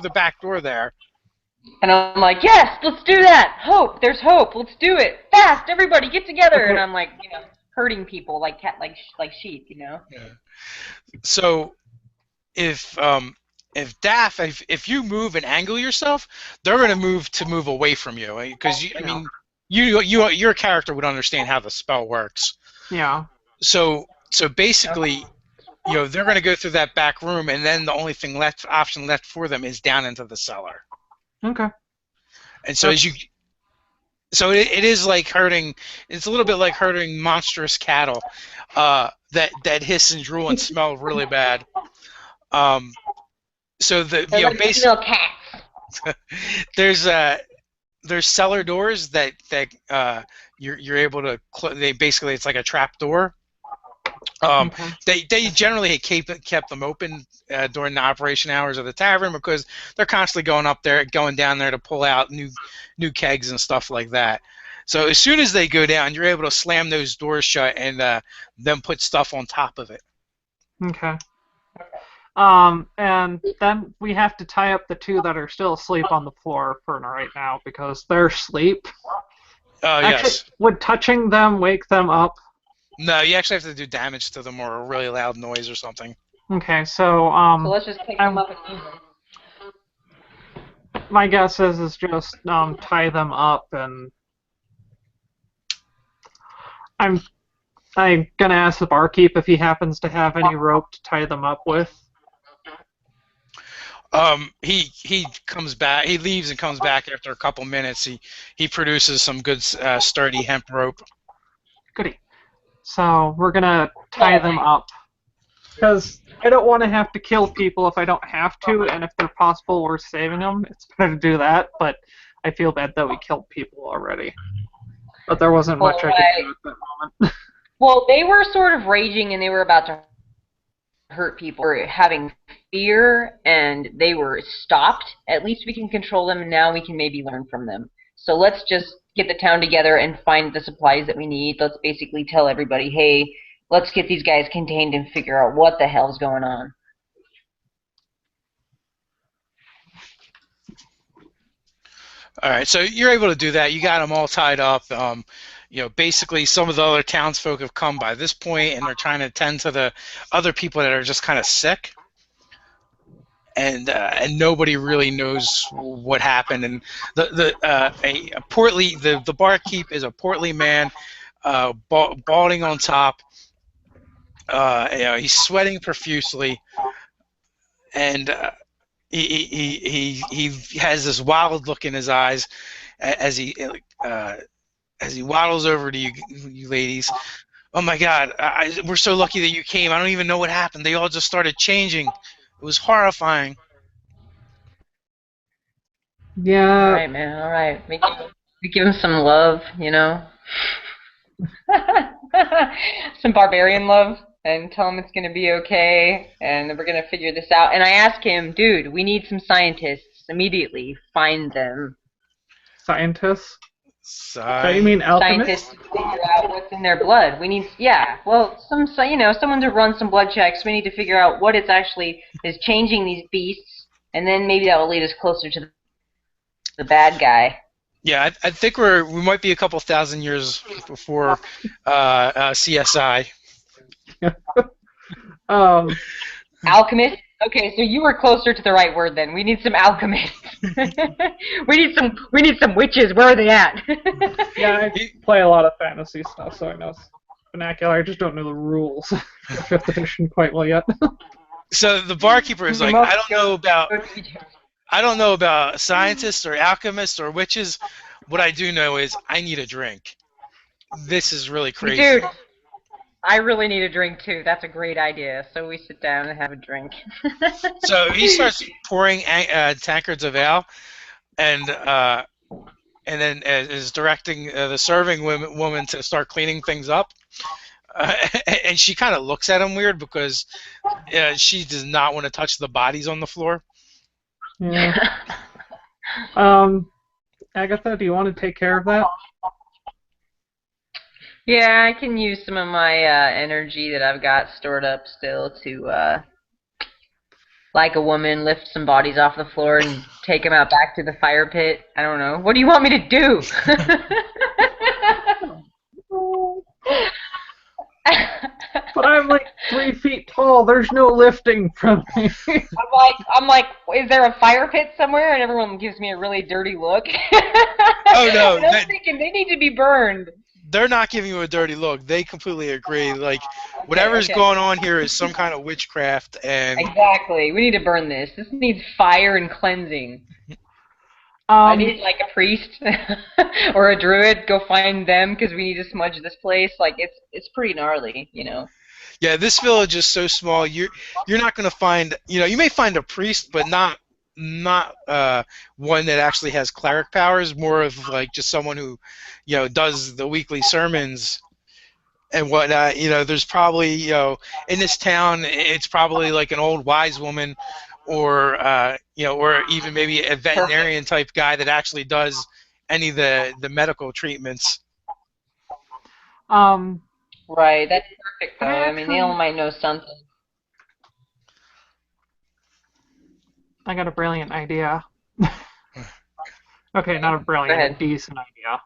the back door there. And I'm like, yes, let's do that. Hope, there's hope. Let's do it fast. Everybody, get together. And I'm hurting people like sheep, Yeah. So if you move and angle yourself, they're going to move away from you, because your character would understand how the spell works. Yeah. So basically, they're going to go through that back room, and then the only option left for them is down into the cellar. Okay. And so it is like herding. It's a little bit like herding monstrous cattle that hiss and drool and smell really bad. So basically, there's cellar doors that you're able to basically, it's like a trap door. They generally kept them open during the operation hours of the tavern, because they're constantly going down there to pull out new kegs and stuff like that. So as soon as they go down, you're able to slam those doors shut and then put stuff on top of it. Okay. And then we have to tie up the two that are still asleep on the floor for right now, because they're asleep. Yes. Would touching them wake them up? No, you actually have to do damage to them, or a really loud noise or something. Okay, so let's just pick them up and use them. My guess is just tie them up, and I'm gonna ask the barkeep if he happens to have any rope to tie them up with. He comes back. He leaves and comes back after a couple minutes. He produces some good sturdy hemp rope. Goody. So we're gonna tie them up, because I don't want to have to kill people if I don't have to, and if they're possible worth saving them, it's better to do that. But I feel bad that we killed people already. But there wasn't much I could do at that moment. Well, they were sort of raging, and they were about to hurt people. They were having fear, and they were stopped. At least we can control them, and now we can maybe learn from them. So let's just get the town together and find the supplies that we need. Let's basically tell everybody, hey, let's get these guys contained and figure out what the hell's going on. All right, so you're able to do that. You got them all tied up. Basically, some of the other townsfolk have come by this point, and they're trying to tend to the other people that are just kind of sick. And nobody really knows what happened. And the barkeep is a portly man, balding on top. He's sweating profusely, and he has this wild look in his eyes as he waddles over to you ladies. Oh my God, we're so lucky that you came. I don't even know what happened. They all just started changing. It was horrifying. Yeah. All right, man. All right. We give him some love, some barbarian love, and tell him it's going to be okay, and we're going to figure this out. And I ask him, dude, we need some scientists immediately. Find them. Scientists? So you mean alchemist? Scientists to figure out what's in their blood. We need, yeah. Well, someone to run some blood checks. We need to figure out what it's actually is changing these beasts, and then maybe that will lead us closer to the bad guy. Yeah, I think we might be a couple thousand years before CSI. Alchemist. Okay, so you were closer to the right word then. We need some alchemists. we need some witches. Where are they at? Yeah, I play a lot of fantasy stuff, so I know vernacular. I just don't know the rules of 5th edition quite well yet. So the barkeeper is like, I don't know about scientists or alchemists or witches. What I do know is I need a drink. This is really crazy. Dude, I really need a drink too. That's a great idea. So we sit down and have a drink. So he starts pouring tankards of ale, and then is directing the serving woman to start cleaning things up. And she kind of looks at him weird because she does not want to touch the bodies on the floor. Yeah. Agatha, do you want to take care of that? Yeah, I can use some of my energy that I've got stored up still to, like a woman, lift some bodies off the floor and take them out back to the fire pit. I don't know. What do you want me to do? But I'm like 3 feet tall. There's no lifting from me. I'm like, is there a fire pit somewhere? And everyone gives me a really dirty look. Oh no! And I'm thinking they need to be burned. They're not giving you a dirty look. They completely agree. Like, whatever's going on here is some kind of witchcraft, and exactly. We need to burn this. This needs fire and cleansing. I need like a priest or a druid. Go find them because we need to smudge this place. Like it's pretty gnarly, you know. Yeah, this village is so small. You're not going to find. You may find a priest, but not one that actually has cleric powers. More of like just someone who, does the weekly sermons and whatnot. There's probably in this town, it's probably like an old wise woman, or or even maybe a veterinarian type guy that actually does any of the medical treatments. Right, that's perfect though. I mean, they all might know something. I got a brilliant idea. Okay, not a brilliant, a decent idea.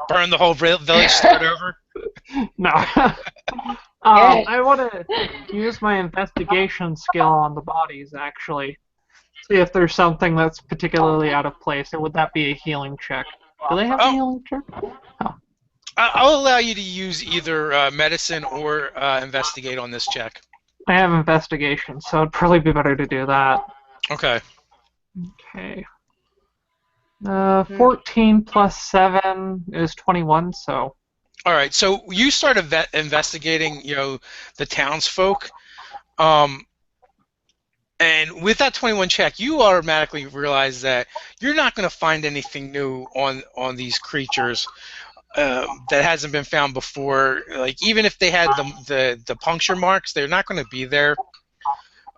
Burn the whole village, start over? No. I want to use my investigation skill on the bodies, actually. See if there's something that's particularly out of place, or would that be a healing check? Do they have a healing check? Oh. I'll allow you to use either medicine or investigate on this check. I have investigation, so it'd probably be better to do that. Okay. Okay. 14 plus 7 is 21, so... All right, so you start investigating, the townsfolk, and with that 21 check, you automatically realize that you're not going to find anything new on these creatures that hasn't been found before. Like, even if they had the puncture marks, they're not going to be there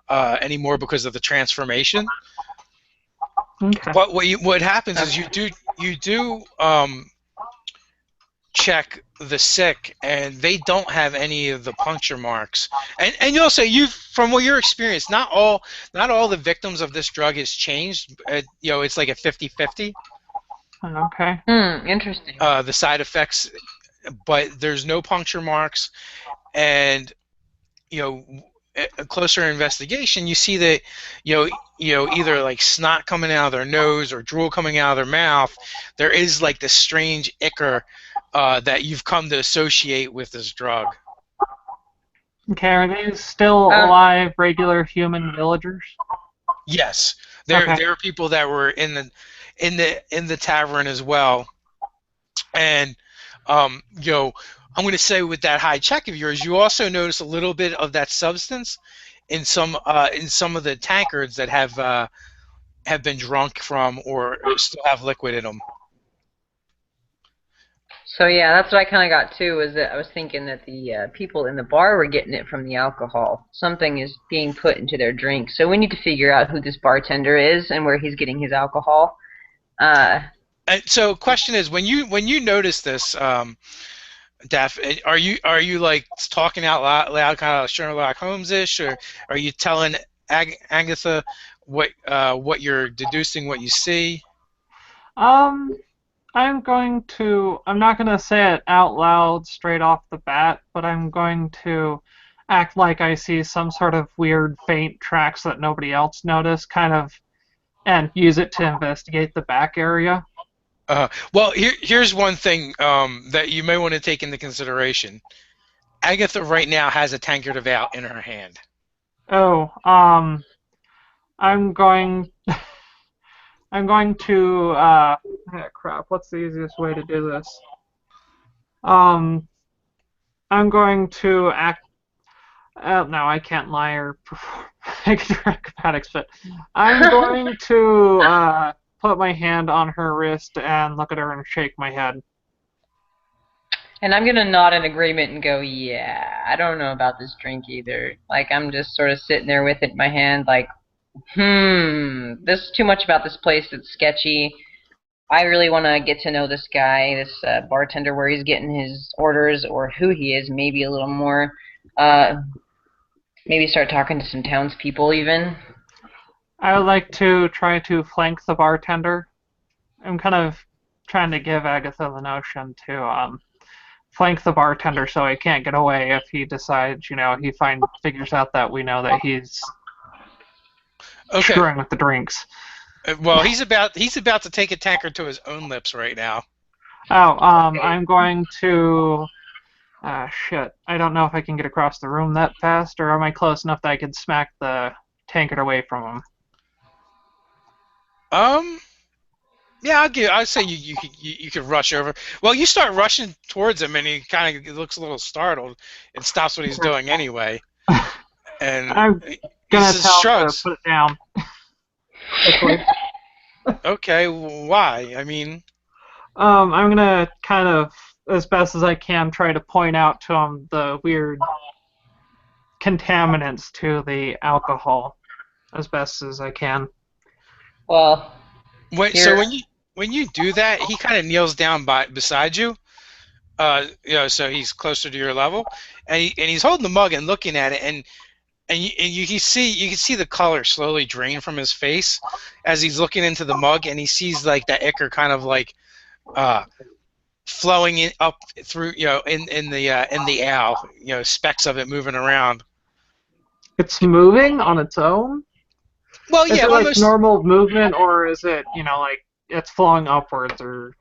anymore because of the transformation. Okay. But what happens is you do check the sick, and they don't have any of the puncture marks. And you'll say, from what your experience, not all the victims of this drug has changed. It's like a 50-50. Okay. Interesting. The side effects, but there's no puncture marks, and a closer investigation, you see that either like snot coming out of their nose or drool coming out of their mouth. There is like this strange ichor that you've come to associate with this drug. Okay, are they still alive, regular human villagers? Yes, there are people that were in the tavern as well, and I'm going to say with that high check of yours, you also notice a little bit of that substance in some of the tankards that have been drunk from or still have liquid in them. So yeah, that's what I kind of got too. Was that I was thinking that the people in the bar were getting it from the alcohol. Something is being put into their drink. So we need to figure out who this bartender is and where he's getting his alcohol. So, question is, when you notice this, Daph, are you like talking out loud, kind of Sherlock Holmes-ish, or are you telling Agatha what you're deducing, what you see? Um, I'm not going to say it out loud straight off the bat, but I'm going to act like I see some sort of weird faint tracks that nobody else noticed, kind of, and use it to investigate the back area. Well, here's one thing that you may want to take into consideration. Agatha right now has a tankard of ale in her hand. Oh, I'm going I'm going to crap, what's the easiest way to do this? Um I'm going to act no, I can't lie or make acrobatics, but I'm going to put my hand on her wrist and look at her and shake my head. And I'm gonna nod in agreement and go, yeah, I don't know about this drink either. Like, I'm just sort of sitting there with it in my hand, like, there's too much about this place that's sketchy. I really want to get to know this guy, this bartender, where he's getting his orders or who he is, maybe a little more. Uh, Maybe start talking to some townspeople even. I would like to try to flank the bartender. I'm kind of trying to give Agatha the notion to flank the bartender so he can't get away if he decides, he figures out that we know that he's Okay. screwing with the drinks. Well, he's about to take a tankard to his own lips right now. Oh, I'm going to. Shit. I don't know if I can get across the room that fast, or am I close enough that I could smack the tankard away from him? Yeah, I'd say you could rush over. Well, you start rushing towards him, and he kind of looks a little startled and stops what he's doing anyway. And I'm gonna tell him to put it down. Okay, why? I mean, I'm gonna kind of, as best as I can, try to point out to him the weird contaminants to the alcohol, as best as I can. Well, so when you do that, he kind of kneels down beside you. So he's closer to your level, and he's holding the mug and looking at it, and you can see the color slowly drain from his face as he's looking into the mug, and he sees like that ichor kind of like flowing up through, in the ale, specks of it moving around. It's moving on its own? Well, is yeah, it like normal movement, or is it, like it's flowing upwards, or?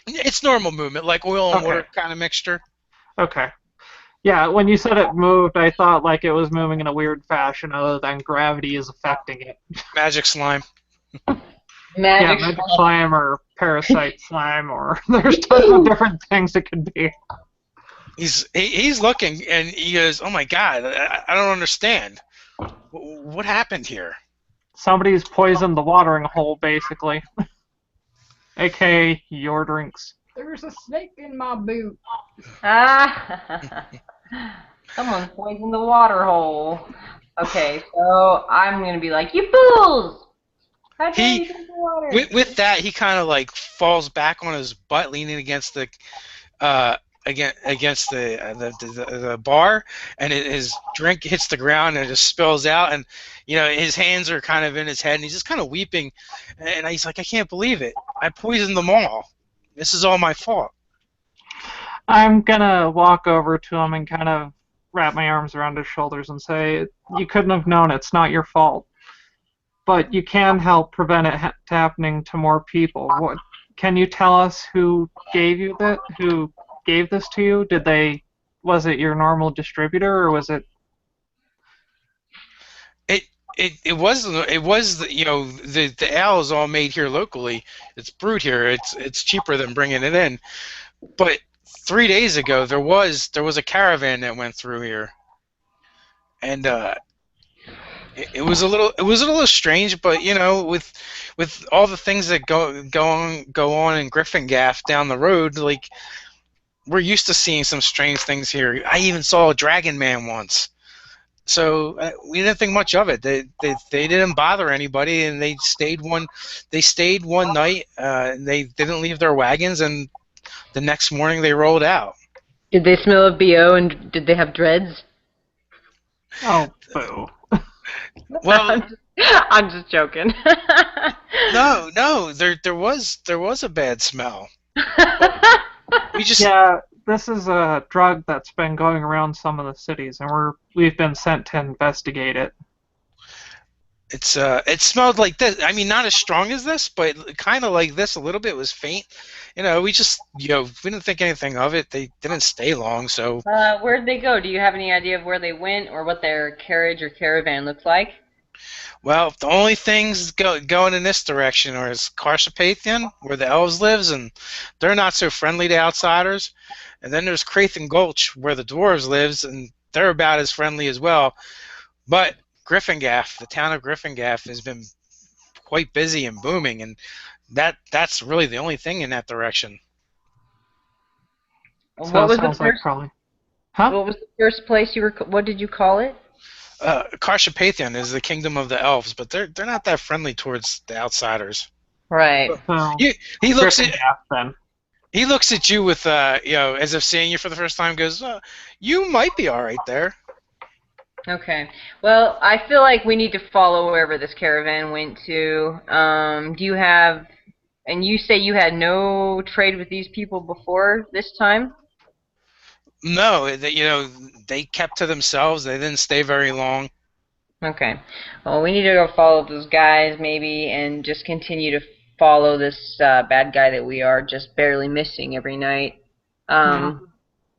It's normal movement, like oil and water kind of mixture. Okay. Yeah, when you said it moved, I thought like it was moving in a weird fashion other than gravity is affecting it. Magic slime. Magic slime or parasite slime, or there's tons of different things it could be. He's looking, and he goes, "Oh my God, I don't understand. What happened here?" Somebody's poisoned the watering hole, basically. AKA your drinks. There's a snake in my boot. Someone poisoned the water hole. Okay, so I'm gonna be like, you fools! How dare you drink the water? With that, he kind of like falls back on his butt, leaning against the against the bar, and his drink hits the ground and it just spills out, and his hands are kind of in his head, and he's just kind of weeping, and he's like, I can't believe it. I poisoned them all. This is all my fault. I'm gonna walk over to him and kind of wrap my arms around his shoulders and say, you couldn't have known, it's not your fault. But you can help prevent it happening to more people. Can you tell us who gave you that? Who gave this to you? Was it your normal distributor, or was it? It was the ale is all made here locally. It's brewed here. It's cheaper than bringing it in. But 3 days ago there was a caravan that went through here, and it was a little strange. But with all the things that go on in Gryphongaff down the road, like, we're used to seeing some strange things here. I even saw a dragon man once. So we didn't think much of it. They didn't bother anybody, and they stayed one night. And they didn't leave their wagons, and the next morning they rolled out. Did they smell of BO and did they have dreads? Oh, boo. Well, I'm just joking. no, there was a bad smell. We just Yeah, this is a drug that's been going around some of the cities, and we've been sent to investigate it. it smelled like this. I mean, not as strong as this, but kind of like this a little bit. It was faint. We just we didn't think anything of it. They didn't stay long, so. Where'd they go? Do you have any idea of where they went or what their carriage or caravan looked like? Well, the only things going in this direction are Carpathian, where the elves lives, and they're not so friendly to outsiders. And then there's Crathen Gulch, where the dwarves lives, and they're about as friendly as well. But Gryphongaff, the town of Gryphongaff, has been quite busy and booming, and that's really the only thing in that direction. So What was it sounds the like first? probably. Huh? What was the first place you were? What did you call it? Carpathian is the kingdom of the elves, but they're not that friendly towards the outsiders. Right. So, He looks at Gryffindor, then. He looks at you with, as if seeing you for the first time. Goes, you might be all right there. Okay. Well, I feel like we need to follow wherever this caravan went to. Do you have? And you say you had no trade with these people before this time? No, they kept to themselves. They didn't stay very long. Okay. Well, we need to go follow those guys maybe and just continue to follow this bad guy that we are just barely missing every night.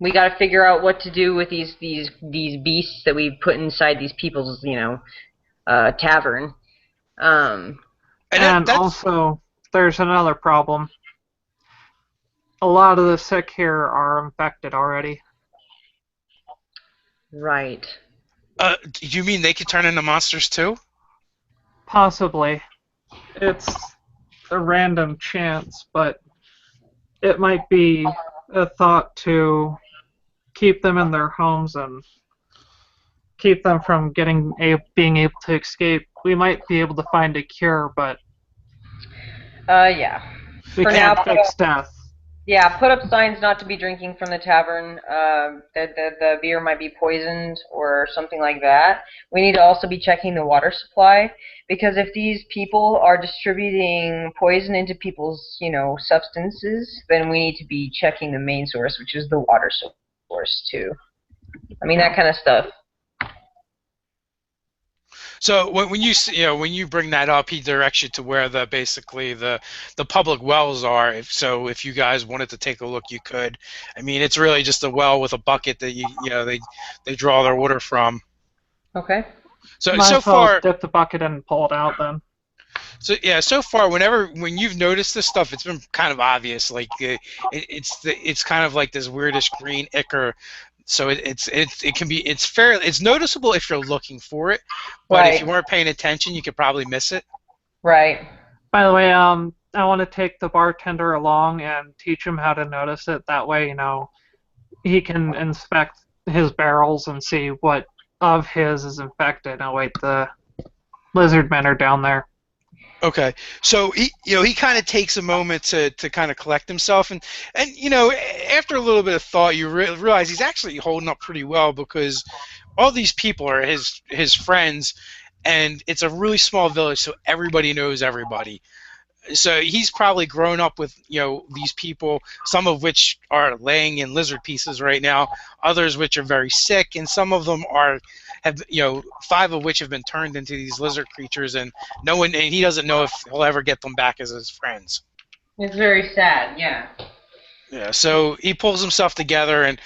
We got to figure out what to do with these beasts that we put inside these people's, tavern. And also, there's another problem. A lot of the sick here are infected already. Do Right. you mean they could turn into monsters too? Possibly. It's a random chance, but it might be a thought to keep them in their homes and keep them from being able to escape. We might be able to find a cure, but Yeah. we For can't now, fix death. Yeah, put up signs not to be drinking from the tavern. That the beer might be poisoned or something like that. We need to also be checking the water supply because if these people are distributing poison into people's, substances, then we need to be checking the main source, which is the water source too. I mean that kind of stuff. So when you bring that up, he directs you to where basically the public wells are. If you guys wanted to take a look, you could. I mean, it's really just a well with a bucket that they draw their water from. Okay. So Might so as well far, dip the bucket and pull it out then. so far, when you've noticed this stuff, it's been kind of obvious. Like it's kind of like this weirdish green ichor. So it's noticeable if you're looking for it, but if you weren't paying attention, you could probably miss it. Right. By the way, I want to take the bartender along and teach him how to notice it. That way, he can inspect his barrels and see what of his is infected. Oh wait, the lizard men are down there. Okay, so he kind of takes a moment to kind of collect himself, and after a little bit of thought, you realize he's actually holding up pretty well because all these people are his friends, and it's a really small village, so everybody knows everybody. So he's probably grown up with these people, some of which are laying in lizard pieces right now, others which are very sick, and some of them have 5 of which have been turned into these lizard creatures, and he doesn't know if he'll ever get them back as his friends. It's very sad. Yeah. Yeah. So he pulls himself together and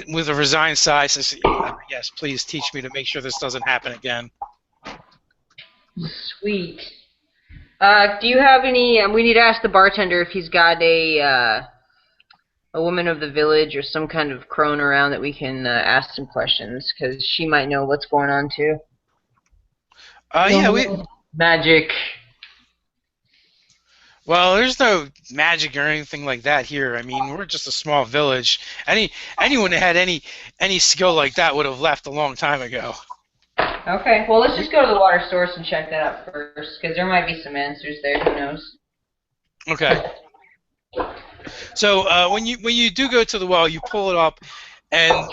with a resigned sigh says, "Yes, please teach me to make sure this doesn't happen again." Sweet. Do you have any? We need to ask the bartender if he's got a woman of the village or some kind of crone around that we can ask some questions because she might know what's going on too. Yeah, magic. Well, there's no magic or anything like that here. I mean, we're just a small village. Anyone that had any skill like that would have left a long time ago. Okay, well, let's just go to the water source and check that out first, because there might be some answers there. Who knows? Okay. So when you do go to the well, you pull it up, and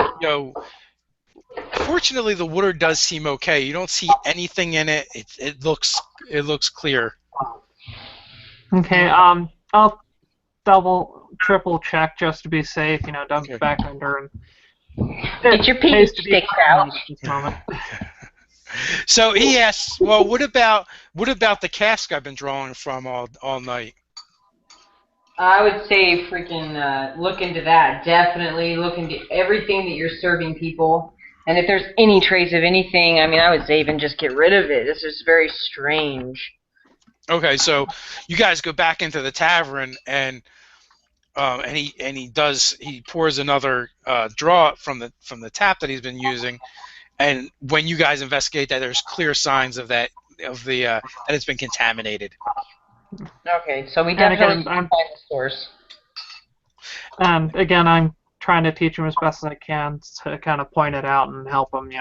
fortunately the water does seem okay. You don't see anything in it. It looks clear. Okay, I'll triple check just to be safe, dump Okay. it back under and Get your pee sticks out. at this moment. So he asks, well, what about the cask I've been drawing from all night? I would say freaking look into that. Definitely look into everything that you're serving people. And if there's any trace of anything, I mean, I would say even just get rid of it. This is very strange. Okay, so you guys go back into the tavern, and he pours another draw from the tap that he's been using, and when you guys investigate that, there's clear signs of that it's been contaminated. Okay, so we definitely need to find the source. And again, I'm trying to teach him as best as I can to kind of point it out and help him,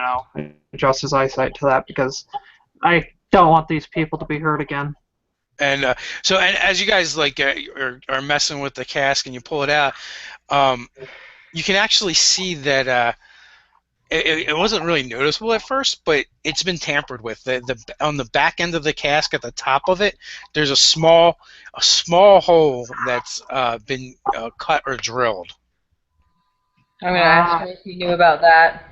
adjust his eyesight to that, because I don't want these people to be hurt again. And and as you guys are messing with the cask and you pull it out, you can actually see that it wasn't really noticeable at first, but it's been tampered with. On the back end of the cask, at the top of it, there's a small hole that's been cut or drilled. I'm gonna ask him if he knew about that.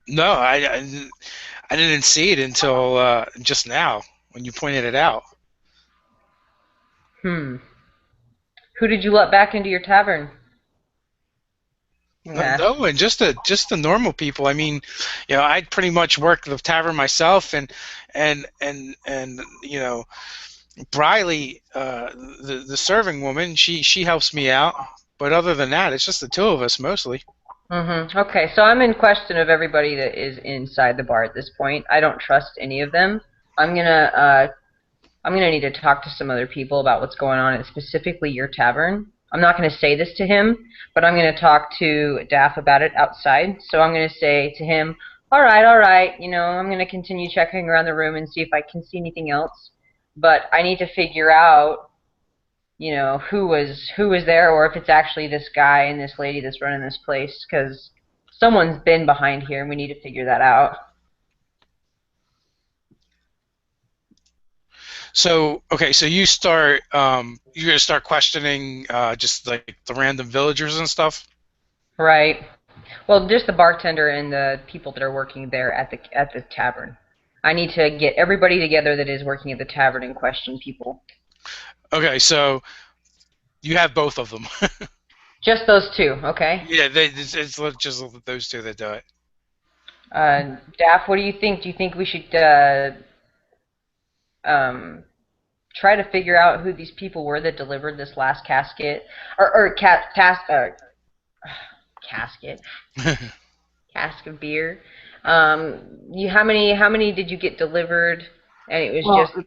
No, I didn't see it until just now when you pointed it out. Who did you let back into your tavern? No, and just the normal people. I mean, I pretty much work the tavern myself, and Briley, the serving woman, she helps me out. But other than that, it's just the two of us mostly. Okay, so I'm in question of everybody that is inside the bar at this point. I don't trust any of them. I'm gonna need to talk to some other people about what's going on, and specifically your tavern. I'm not going to say this to him, but I'm going to talk to Daff about it outside. So I'm going to say to him, all right, I'm going to continue checking around the room and see if I can see anything else. But I need to figure out, who was there, or if it's actually this guy and this lady that's running this place, because someone's been behind here, and we need to figure that out. So okay, so you're gonna start questioning just like the random villagers and stuff. Right. Well, just the bartender and the people that are working there at the tavern. I need to get everybody together that is working at the tavern and question people. Okay, so you have both of them. Just those two, okay? Yeah, it's just those two that do it. Daff, what do you think? Do you think we should try to figure out who these people were that delivered this last casket, casket, cask of beer? How many did you get delivered? And it was just.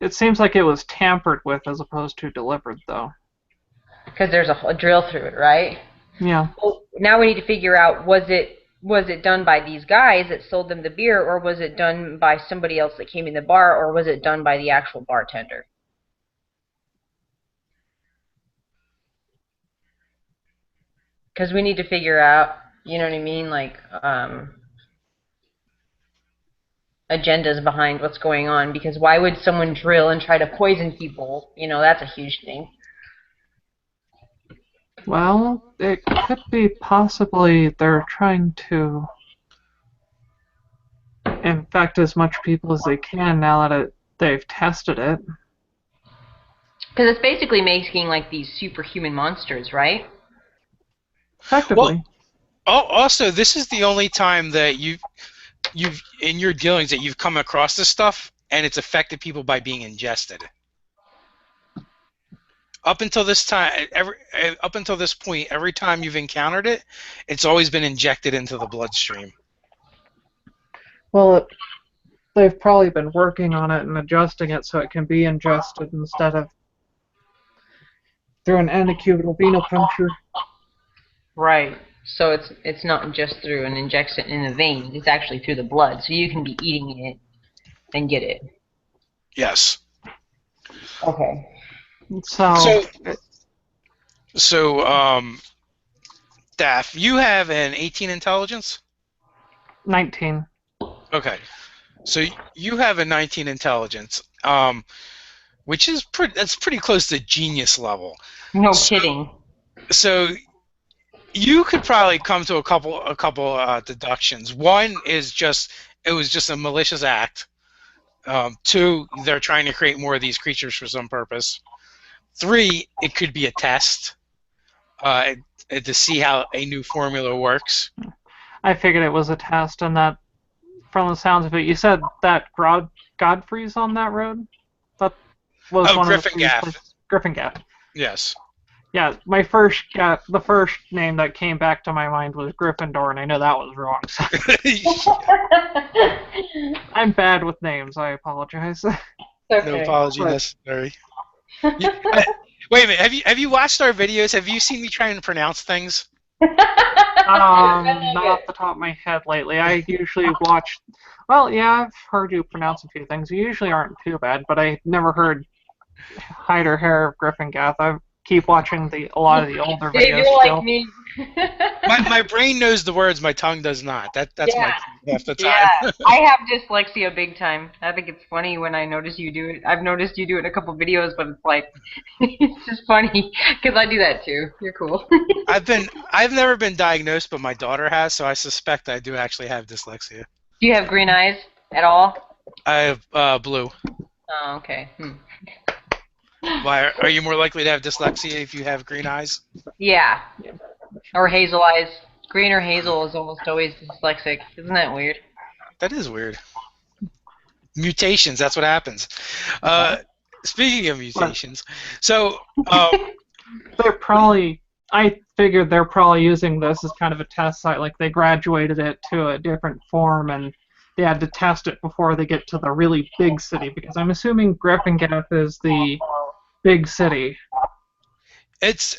It seems like it was tampered with as opposed to delivered, though. Because there's a drill through it, right? Yeah. Well, now we need to figure out, was it done by these guys that sold them the beer, or was it done by somebody else that came in the bar, or was it done by the actual bartender? Because we need to figure out, you know what I mean, like agendas behind what's going on, because why would someone drill and try to poison people? That's a huge thing. Well, it could be possibly they're trying to infect as much people as they can now that they've tested it. Because it's basically making like these superhuman monsters, right? Effectively. Well, also, this is the only time that you've in your dealings that you've come across this stuff, and it's affected people by being ingested. Up until this point, every time you've encountered it, it's always been injected into the bloodstream. Well, they've probably been working on it and adjusting it so it can be ingested instead of through an anticubital venopuncture. Right. So it's not just through an injection in the veins, it's actually through the blood. So you can be eating it and get it. Yes. Okay. So, Daff, you have an 18 intelligence? 19. Okay. So you have a 19 intelligence, which is that's pretty close to genius level. No kidding. So you could probably come to a couple deductions. One is it was just a malicious act. Two, they're trying to create more of these creatures for some purpose. Three, it could be a test to see how a new formula works. I figured it was a test, and that, from the sounds of it, you said that Godfrey's on that road? That was one of the Gryphongaff. Gryphongaff. Yes. Yeah, the first name that came back to my mind was Gryffindor, and I know that was wrong. So. I'm bad with names. I apologize. Okay. No apology necessary. Wait a minute. Have you watched our videos? Have you seen me trying to pronounce things? Not off the top of my head lately. I usually watch. Well, yeah, I've heard you pronounce a few things. You usually aren't too bad, but I never heard hide or hair of Gryphongaff. I keep watching a lot of the older videos. You're still. like me. my brain knows the words, my tongue does not. That's my half the time. Yeah, I have dyslexia big time. I think it's funny when I notice you do it. I've noticed you do it in a couple videos, but it's like it's just funny because I do that too. You're cool. I've never been diagnosed, but my daughter has, so I suspect I do actually have dyslexia. Do you have green eyes at all? I have blue. Oh, okay. Why are you more likely to have dyslexia if you have green eyes? Yeah. Or hazel eyes. Green or hazel is almost always dyslexic. Isn't that weird? That is weird. Mutations, that's what happens. Speaking of mutations, so they're probably. I figured they're probably using this as kind of a test site. Like they graduated it to a different form, and they had to test it before they get to the really big city. Because I'm assuming Gryphongaff is the big city. It's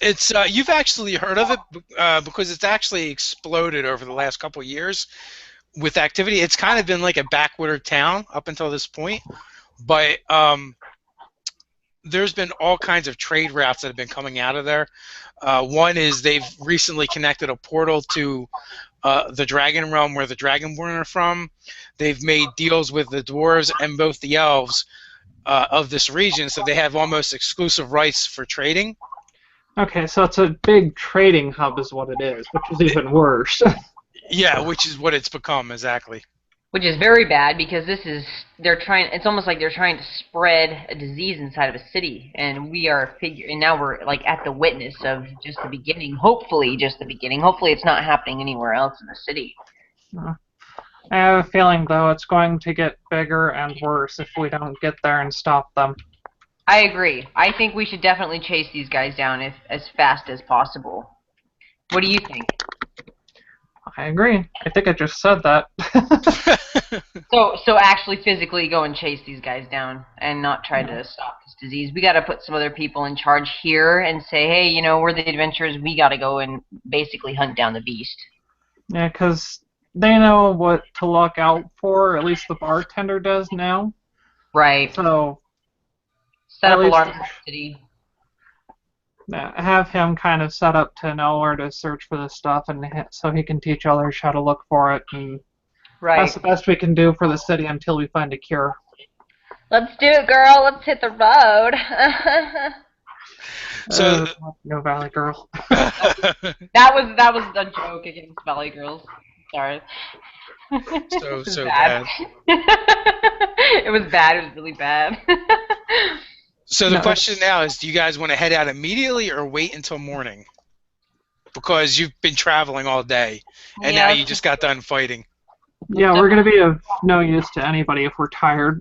you've actually heard of it because it's actually exploded over the last couple of years with activity. It's kind of been like a backwater town up until this point, but there's been all kinds of trade routes that have been coming out of there. One is they've recently connected a portal to the Dragon Realm where the Dragonborn are from. They've made deals with the dwarves and both the elves of this region, so they have almost exclusive rights for trading. Okay, so it's a big trading hub is what it is, which is even worse. Yeah, which is what it's become, exactly. Which is very bad because it's almost like they're trying to spread a disease inside of a city, and now we're like at the witness of just the beginning. Hopefully just the beginning. Hopefully it's not happening anywhere else in the city. I have a feeling, though, it's going to get bigger and worse if we don't get there and stop them. I agree. I think we should definitely chase these guys down as fast as possible. What do you think? I agree. I think I just said that. So actually physically go and chase these guys down and not try to stop this disease. We got to put some other people in charge here and say, hey, we're the adventurers. We got to go and basically hunt down the beast. Yeah, because they know what to look out for. At least the bartender does now. Right. So set up alarms in the city. Have him kind of set up to know where to search for this stuff, and so he can teach others how to look for it. And that's the best we can do for the city until we find a cure. Let's do it, girl. Let's hit the road. So no Valley Girl. That was a joke against Valley Girls. Sorry. So bad. It was bad. It was really bad. So the question now is, do you guys want to head out immediately or wait until morning? Because you've been traveling all day, and now you just got done fighting. Yeah, we're going to be of no use to anybody if we're tired.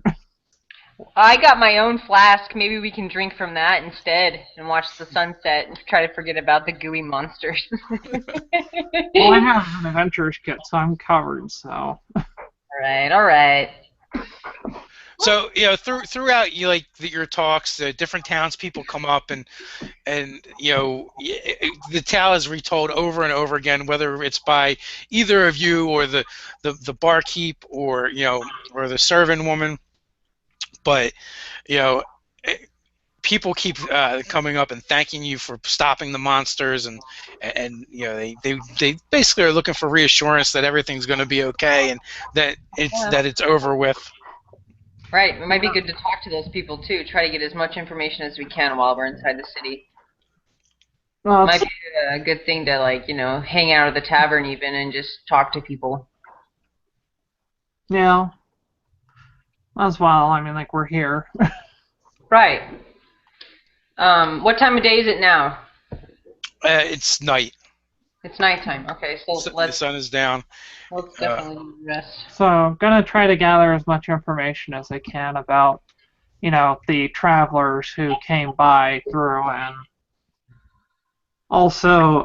I got my own flask. Maybe we can drink from that instead and watch the sunset and try to forget about the gooey monsters. Well, I have an adventurer's kit, so I'm covered, so... All right. So throughout your talks, the different townspeople come up and the tale is retold over and over again, whether it's by either of you or the barkeep or or the servant woman. But you know people keep coming up and thanking you for stopping the monsters, and they basically are looking for reassurance that everything's going to be okay and that it's over with. Right. It might be good to talk to those people too. Try to get as much information as we can while we're inside the city. Well, Might be a good thing to hang out at the tavern even and just talk to people. yeah. As well. I mean, like, we're here. Right. What time of day is it now? It's night. It's nighttime. Okay, so The sun is down. let's definitely rest. So I'm going to try to gather as much information as I can about, the travelers who came by through, and also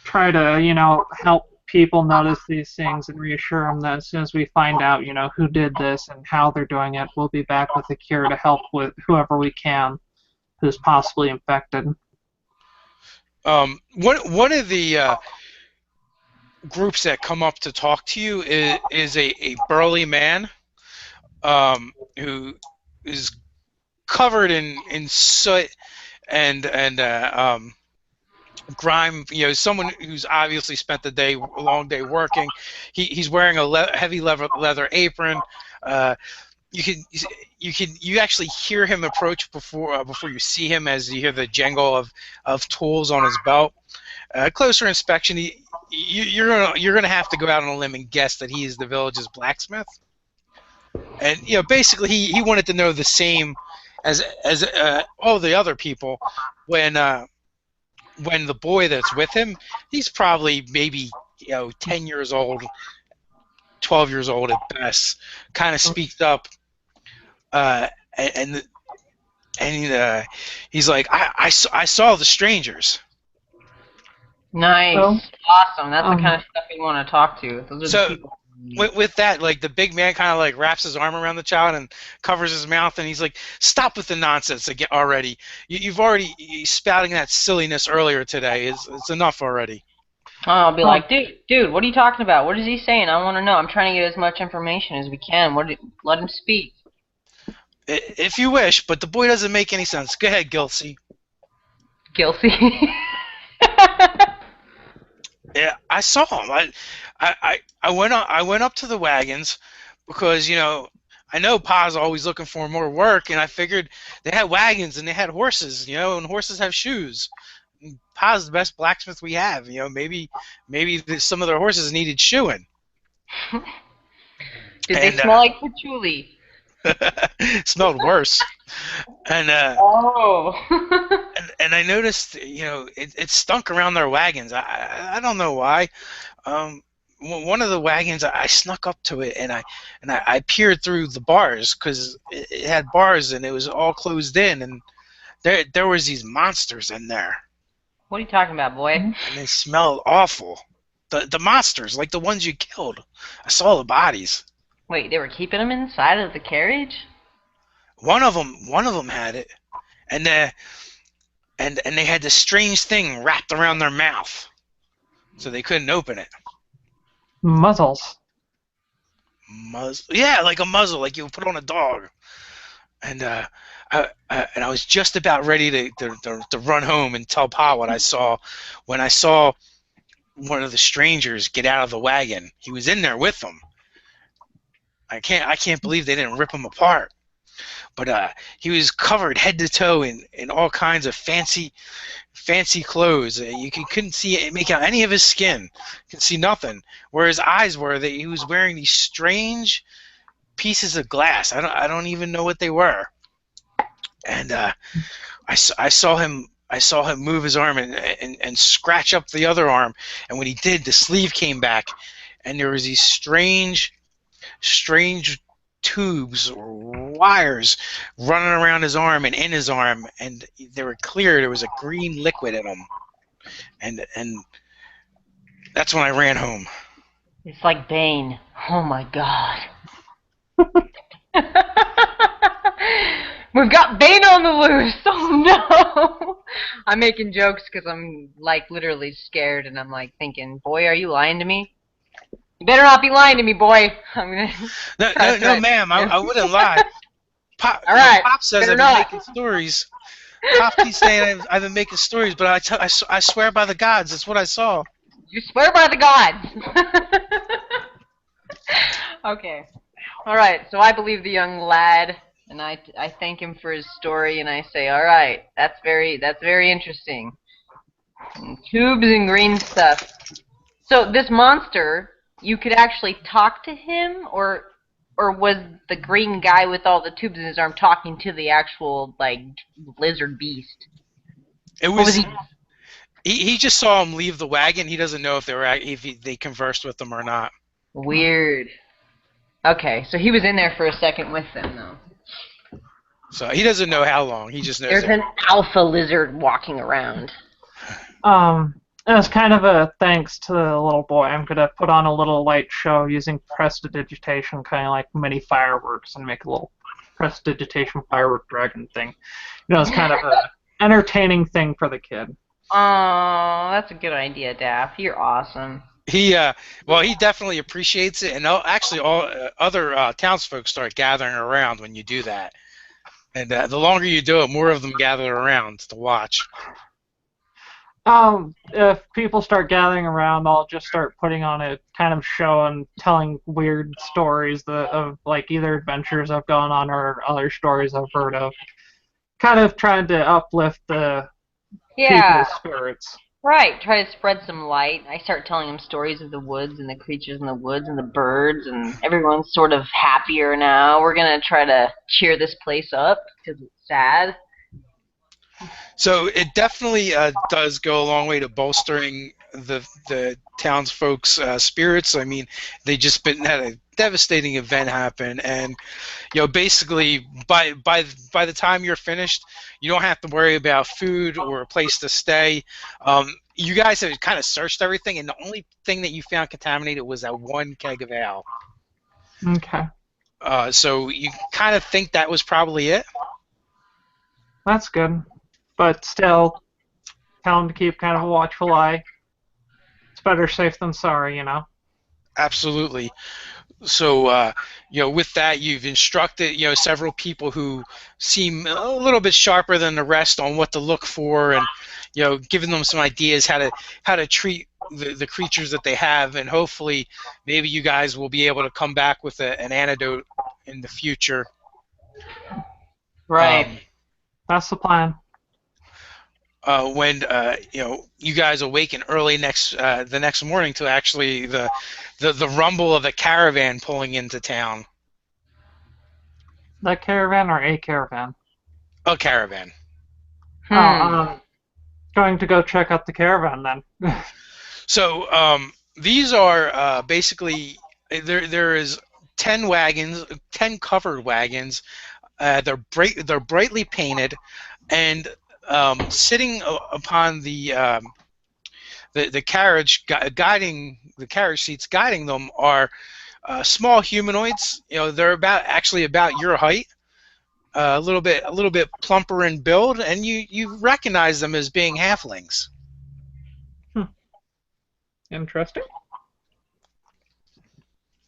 try to, help people notice these things and reassure them that as soon as we find out, who did this and how they're doing it, we'll be back with a cure to help with whoever we can who's possibly infected. One of the groups that come up to talk to you is a burly man who is covered in soot and grime. Someone who's obviously spent a long day working. He's wearing a heavy leather apron. You actually hear him approach before you see him, as you hear the jangle of tools on his belt. Closer inspection, you're gonna have to go out on a limb and guess that he is the village's blacksmith. And basically he wanted to know the same as all the other people when the boy that's with him, he's probably maybe 10 years old, 12 years old at best, kind of speaks up. And he's like, I saw the strangers. Nice. Oh. Awesome. That's the kind of stuff we want to talk to. Those are the people. With that, like, the big man kind of like wraps his arm around the child and covers his mouth, and he's like, "Stop with the nonsense again already. You've already spouting that silliness earlier today. It's enough already." I'll be like, dude, what are you talking about? What is he saying? I want to know. I'm trying to get as much information as we can. Let him speak. If you wish, but the boy doesn't make any sense. Go ahead, Gilsey. Guilty. Yeah, I saw him. I went up to the wagons because I know Pa's always looking for more work, and I figured they had wagons and they had horses, and horses have shoes. And Pa's the best blacksmith we have. Maybe some of their horses needed shoeing. Did they smell like patchouli? Smelled worse. And and I noticed it stunk around their wagons. I don't know why. One of the wagons, I snuck up to it and I peered through the bars because it had bars and it was all closed in, and there was these monsters in there. What are you talking about, boy? And they smelled awful. The monsters, like the ones you killed. I saw the bodies. Wait, they were keeping them inside of the carriage? One of them had it, and they had this strange thing wrapped around their mouth, so they couldn't open it. Muzzles. Yeah, like a muzzle, like you would put on a dog. And I was just about ready to run home and tell Pa what I saw when I saw one of the strangers get out of the wagon. He was in there with them. I can't believe they didn't rip him apart. But he was covered head to toe in all kinds of fancy clothes. You couldn't make out any of his skin. You could see nothing. Where his eyes were, he was wearing these strange pieces of glass. I don't even know what they were. And I saw him move his arm and scratch up the other arm. And when he did, the sleeve came back, and there was these strange tubes or wires running around his arm and in his arm, and they were clear. There was a green liquid in them, and that's when I ran home. It's like Bane. Oh my God. We've got Bane on the loose. Oh no! I'm making jokes because I'm like literally scared, and I'm like thinking, "Boy, are you lying to me? You better not be lying to me, boy." I'm gonna. No, ma'am. I wouldn't lie. Pop, All right. Pop says Better I've been not. making stories. Pop keeps saying I've been making stories, but I swear by the gods, that's what I saw. You swear by the gods. Okay. All right. So I believe the young lad, and I thank him for his story, and I say, all right, that's very interesting. And tubes and green stuff. So this monster, you could actually talk to him, or was the green guy with all the tubes in his arm talking to the actual like lizard beast? It What was was. he? He just saw him leave the wagon. He doesn't know if they conversed with them or not. Weird. Okay, so he was in there for a second with them, though. So he doesn't know how long. He just knows. There's an alpha lizard walking around. As kind of a thanks to the little boy, I'm gonna put on a little light show using prestidigitation, kind of like mini fireworks, and make a little prestidigitation firework dragon thing. It's kind of a entertaining thing for the kid. Oh, that's a good idea, Daff. You're awesome. He definitely appreciates it, and actually all other townsfolk start gathering around when you do that. And the longer you do it, more of them gather around to watch. If people start gathering around, I'll just start putting on a kind of show and telling weird stories of like either adventures I've gone on or other stories I've heard of. Kind of trying to uplift the people's spirits. Right. Try to spread some light. I start telling them stories of the woods and the creatures in the woods and the birds, and everyone's sort of happier now. We're gonna try to cheer this place up because it's sad. So it definitely does go a long way to bolstering the townsfolk's spirits. I mean, they just had a devastating event happen, and basically by the time you're finished, you don't have to worry about food or a place to stay. You guys have kind of searched everything, and the only thing that you found contaminated was that one keg of ale. Okay. So you kind of think that was probably it? That's good. But still, tell them to keep kind of a watchful eye. It's better safe than sorry, Absolutely. So, with that, you've instructed, several people who seem a little bit sharper than the rest on what to look for, and, giving them some ideas how to treat the creatures that they have, and hopefully, maybe you guys will be able to come back with an antidote in the future. Right. That's the plan. When you guys awaken early the next morning to actually the rumble of a caravan pulling into town. That caravan or a caravan? A caravan. I'm going to go check out the caravan then. So these are basically there is 10 wagons, 10 covered wagons. They're brightly painted, and sitting upon the carriage, guiding the carriage seats, guiding them are small humanoids. They're about your height, a little bit plumper in build, and you recognize them as being halflings. Interesting.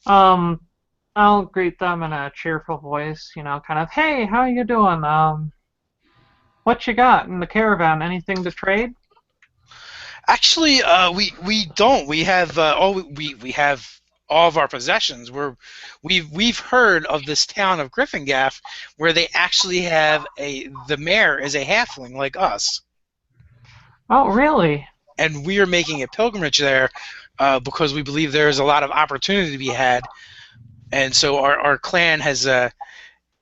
I'll greet them in a cheerful voice, kind of, hey, how you doing? What you got in the caravan? Anything to trade? Actually, we don't. We have we have all of our possessions. We've heard of this town of Gryphongaff where they actually have the mayor is a halfling like us. Oh, really? And we are making a pilgrimage there because we believe there is a lot of opportunity to be had, and so our clan has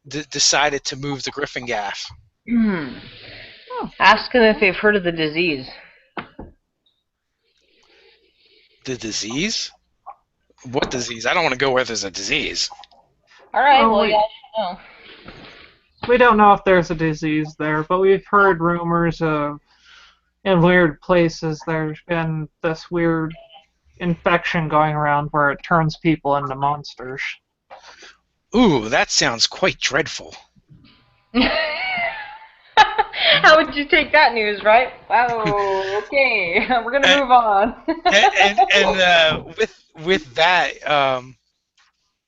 decided to move to Gryphongaff. Ask them if they've heard of the disease. The disease? What disease? I don't want to go where there's a disease. All right, well, you guys should know. We don't know if there's a disease there, but we've heard rumors of, in weird places, there's been this weird infection going around where it turns people into monsters. Ooh, that sounds quite dreadful. How would you take that news, right? Wow. Okay, we're gonna move on. With that,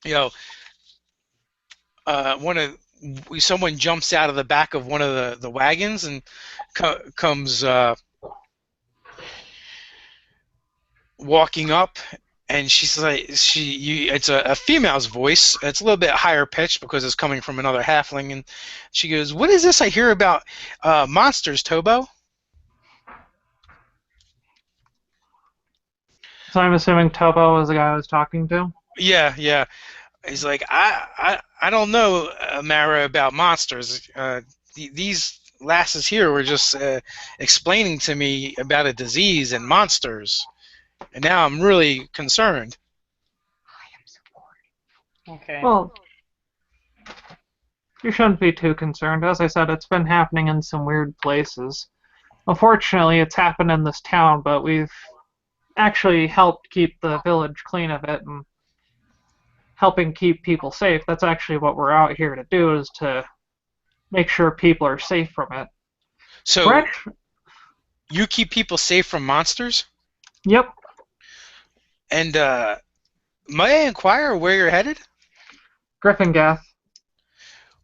you know, someone jumps out of the back of one of the wagons and comes walking up, and she's like, it's a female's voice. It's a little bit higher pitched because it's coming from another halfling, and she goes, "What is this I hear about monsters, Tobo?" So I'm assuming Topo was the guy I was talking to? Yeah, yeah. He's like, I don't know, Mara, about monsters. These lasses here were just explaining to me about a disease and monsters, and now I'm really concerned. Okay. Well, you shouldn't be too concerned. As I said, it's been happening in some weird places. Unfortunately, it's happened in this town, but we've actually helped keep the village clean of it and helping keep people safe. That's actually what we're out here to do, is to make sure people are safe from it. So you keep people safe from monsters? Yep. And may I inquire where you're headed? Gryphongaff.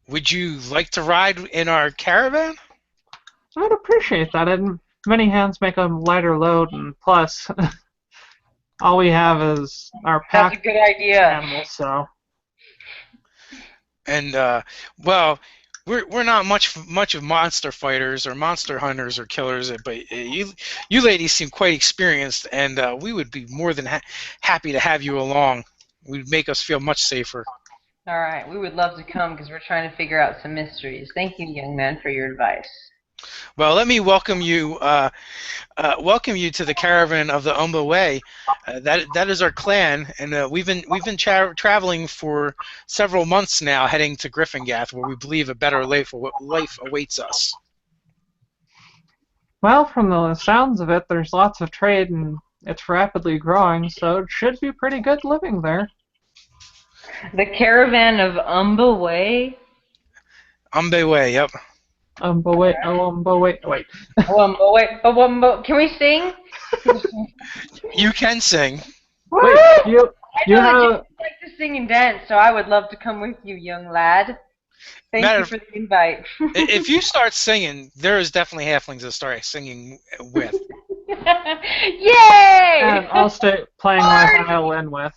Would you like to ride in our caravan? I'd appreciate that. And many hands make a lighter load, and plus, all we have is our pack. That's a good idea. Animals, so. And well, we're not much of monster fighters or monster hunters or killers, but you ladies seem quite experienced, and we would be more than happy to have you along. It would make us feel much safer. All right, we would love to come because we're trying to figure out some mysteries. Thank you, young man, for your advice. Well, let me welcome you to the caravan of the Umba Way. That is our clan, and we've been traveling for several months now, heading to Gryphongaff, where we believe a better life awaits us. Well, from the sounds of it, there's lots of trade, and it's rapidly growing, so it should be pretty good living there. The caravan of Umba Way? Umba Way, yep. Umba Way, wait. Umba Way, can we sing? You can sing. Wait, you like to sing and dance, so I would love to come with you, young lad. Thank you for the invite. If you start singing, there is definitely halflings to start singing with. Yay! And I'll stay playing my violin with.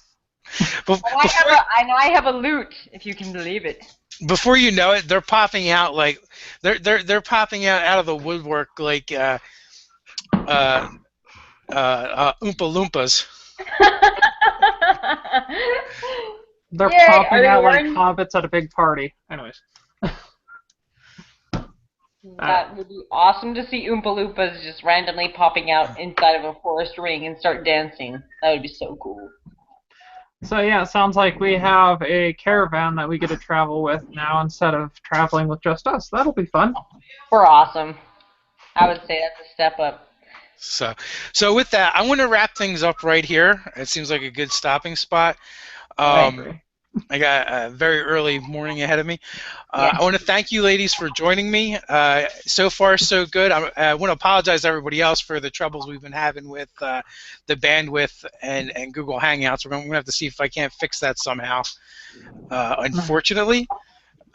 I have a lute, if you can believe it. Before you know it, they're popping out like they're popping out of the woodwork like Oompa Loompas. They're popping out like hobbits at a big party. Anyways. That would be awesome to see Oompa Loompas just randomly popping out inside of a forest ring and start dancing. That would be so cool. So yeah, it sounds like we have a caravan that we get to travel with now instead of traveling with just us. That'll be fun. We're awesome. I would say that's a step up. So with that, I want to wrap things up right here. It seems like a good stopping spot. I got a very early morning ahead of me. I want to thank you ladies for joining me. So far, so good. I want to apologize to everybody else for the troubles we've been having with the bandwidth and Google Hangouts. We're going to have to see if I can't fix that somehow, unfortunately.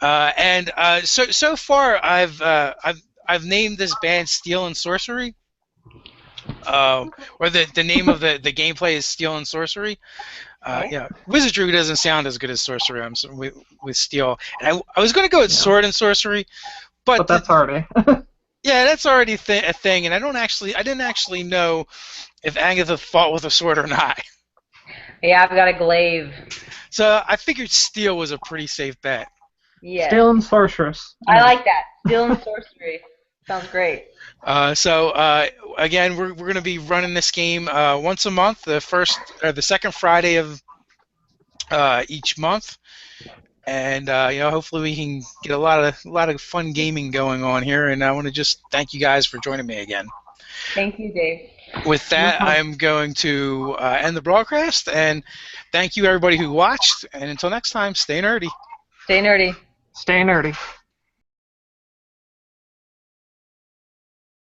So far, I've named this band Steel and Sorcery. Or the name of the gameplay is Steel and Sorcery. Yeah, Wizardry doesn't sound as good as Sorcery with Steel. And I was going to go with Sword and Sorcery, but that's already. Yeah, that's already a thing, and I didn't actually know if Agatha fought with a sword or not. Yeah, I've got a glaive. So I figured Steel was a pretty safe bet. Yeah. Steel and Sorceress. I like that. Steel and Sorcery. Sounds great. Again, we're going to be running this game once a month, the second Friday of each month, and hopefully we can get a lot of fun gaming going on here. And I want to just thank you guys for joining me again. Thank you, Dave. With that, I'm going to end the broadcast, and thank you everybody who watched. And until next time, stay nerdy. Stay nerdy. Stay nerdy.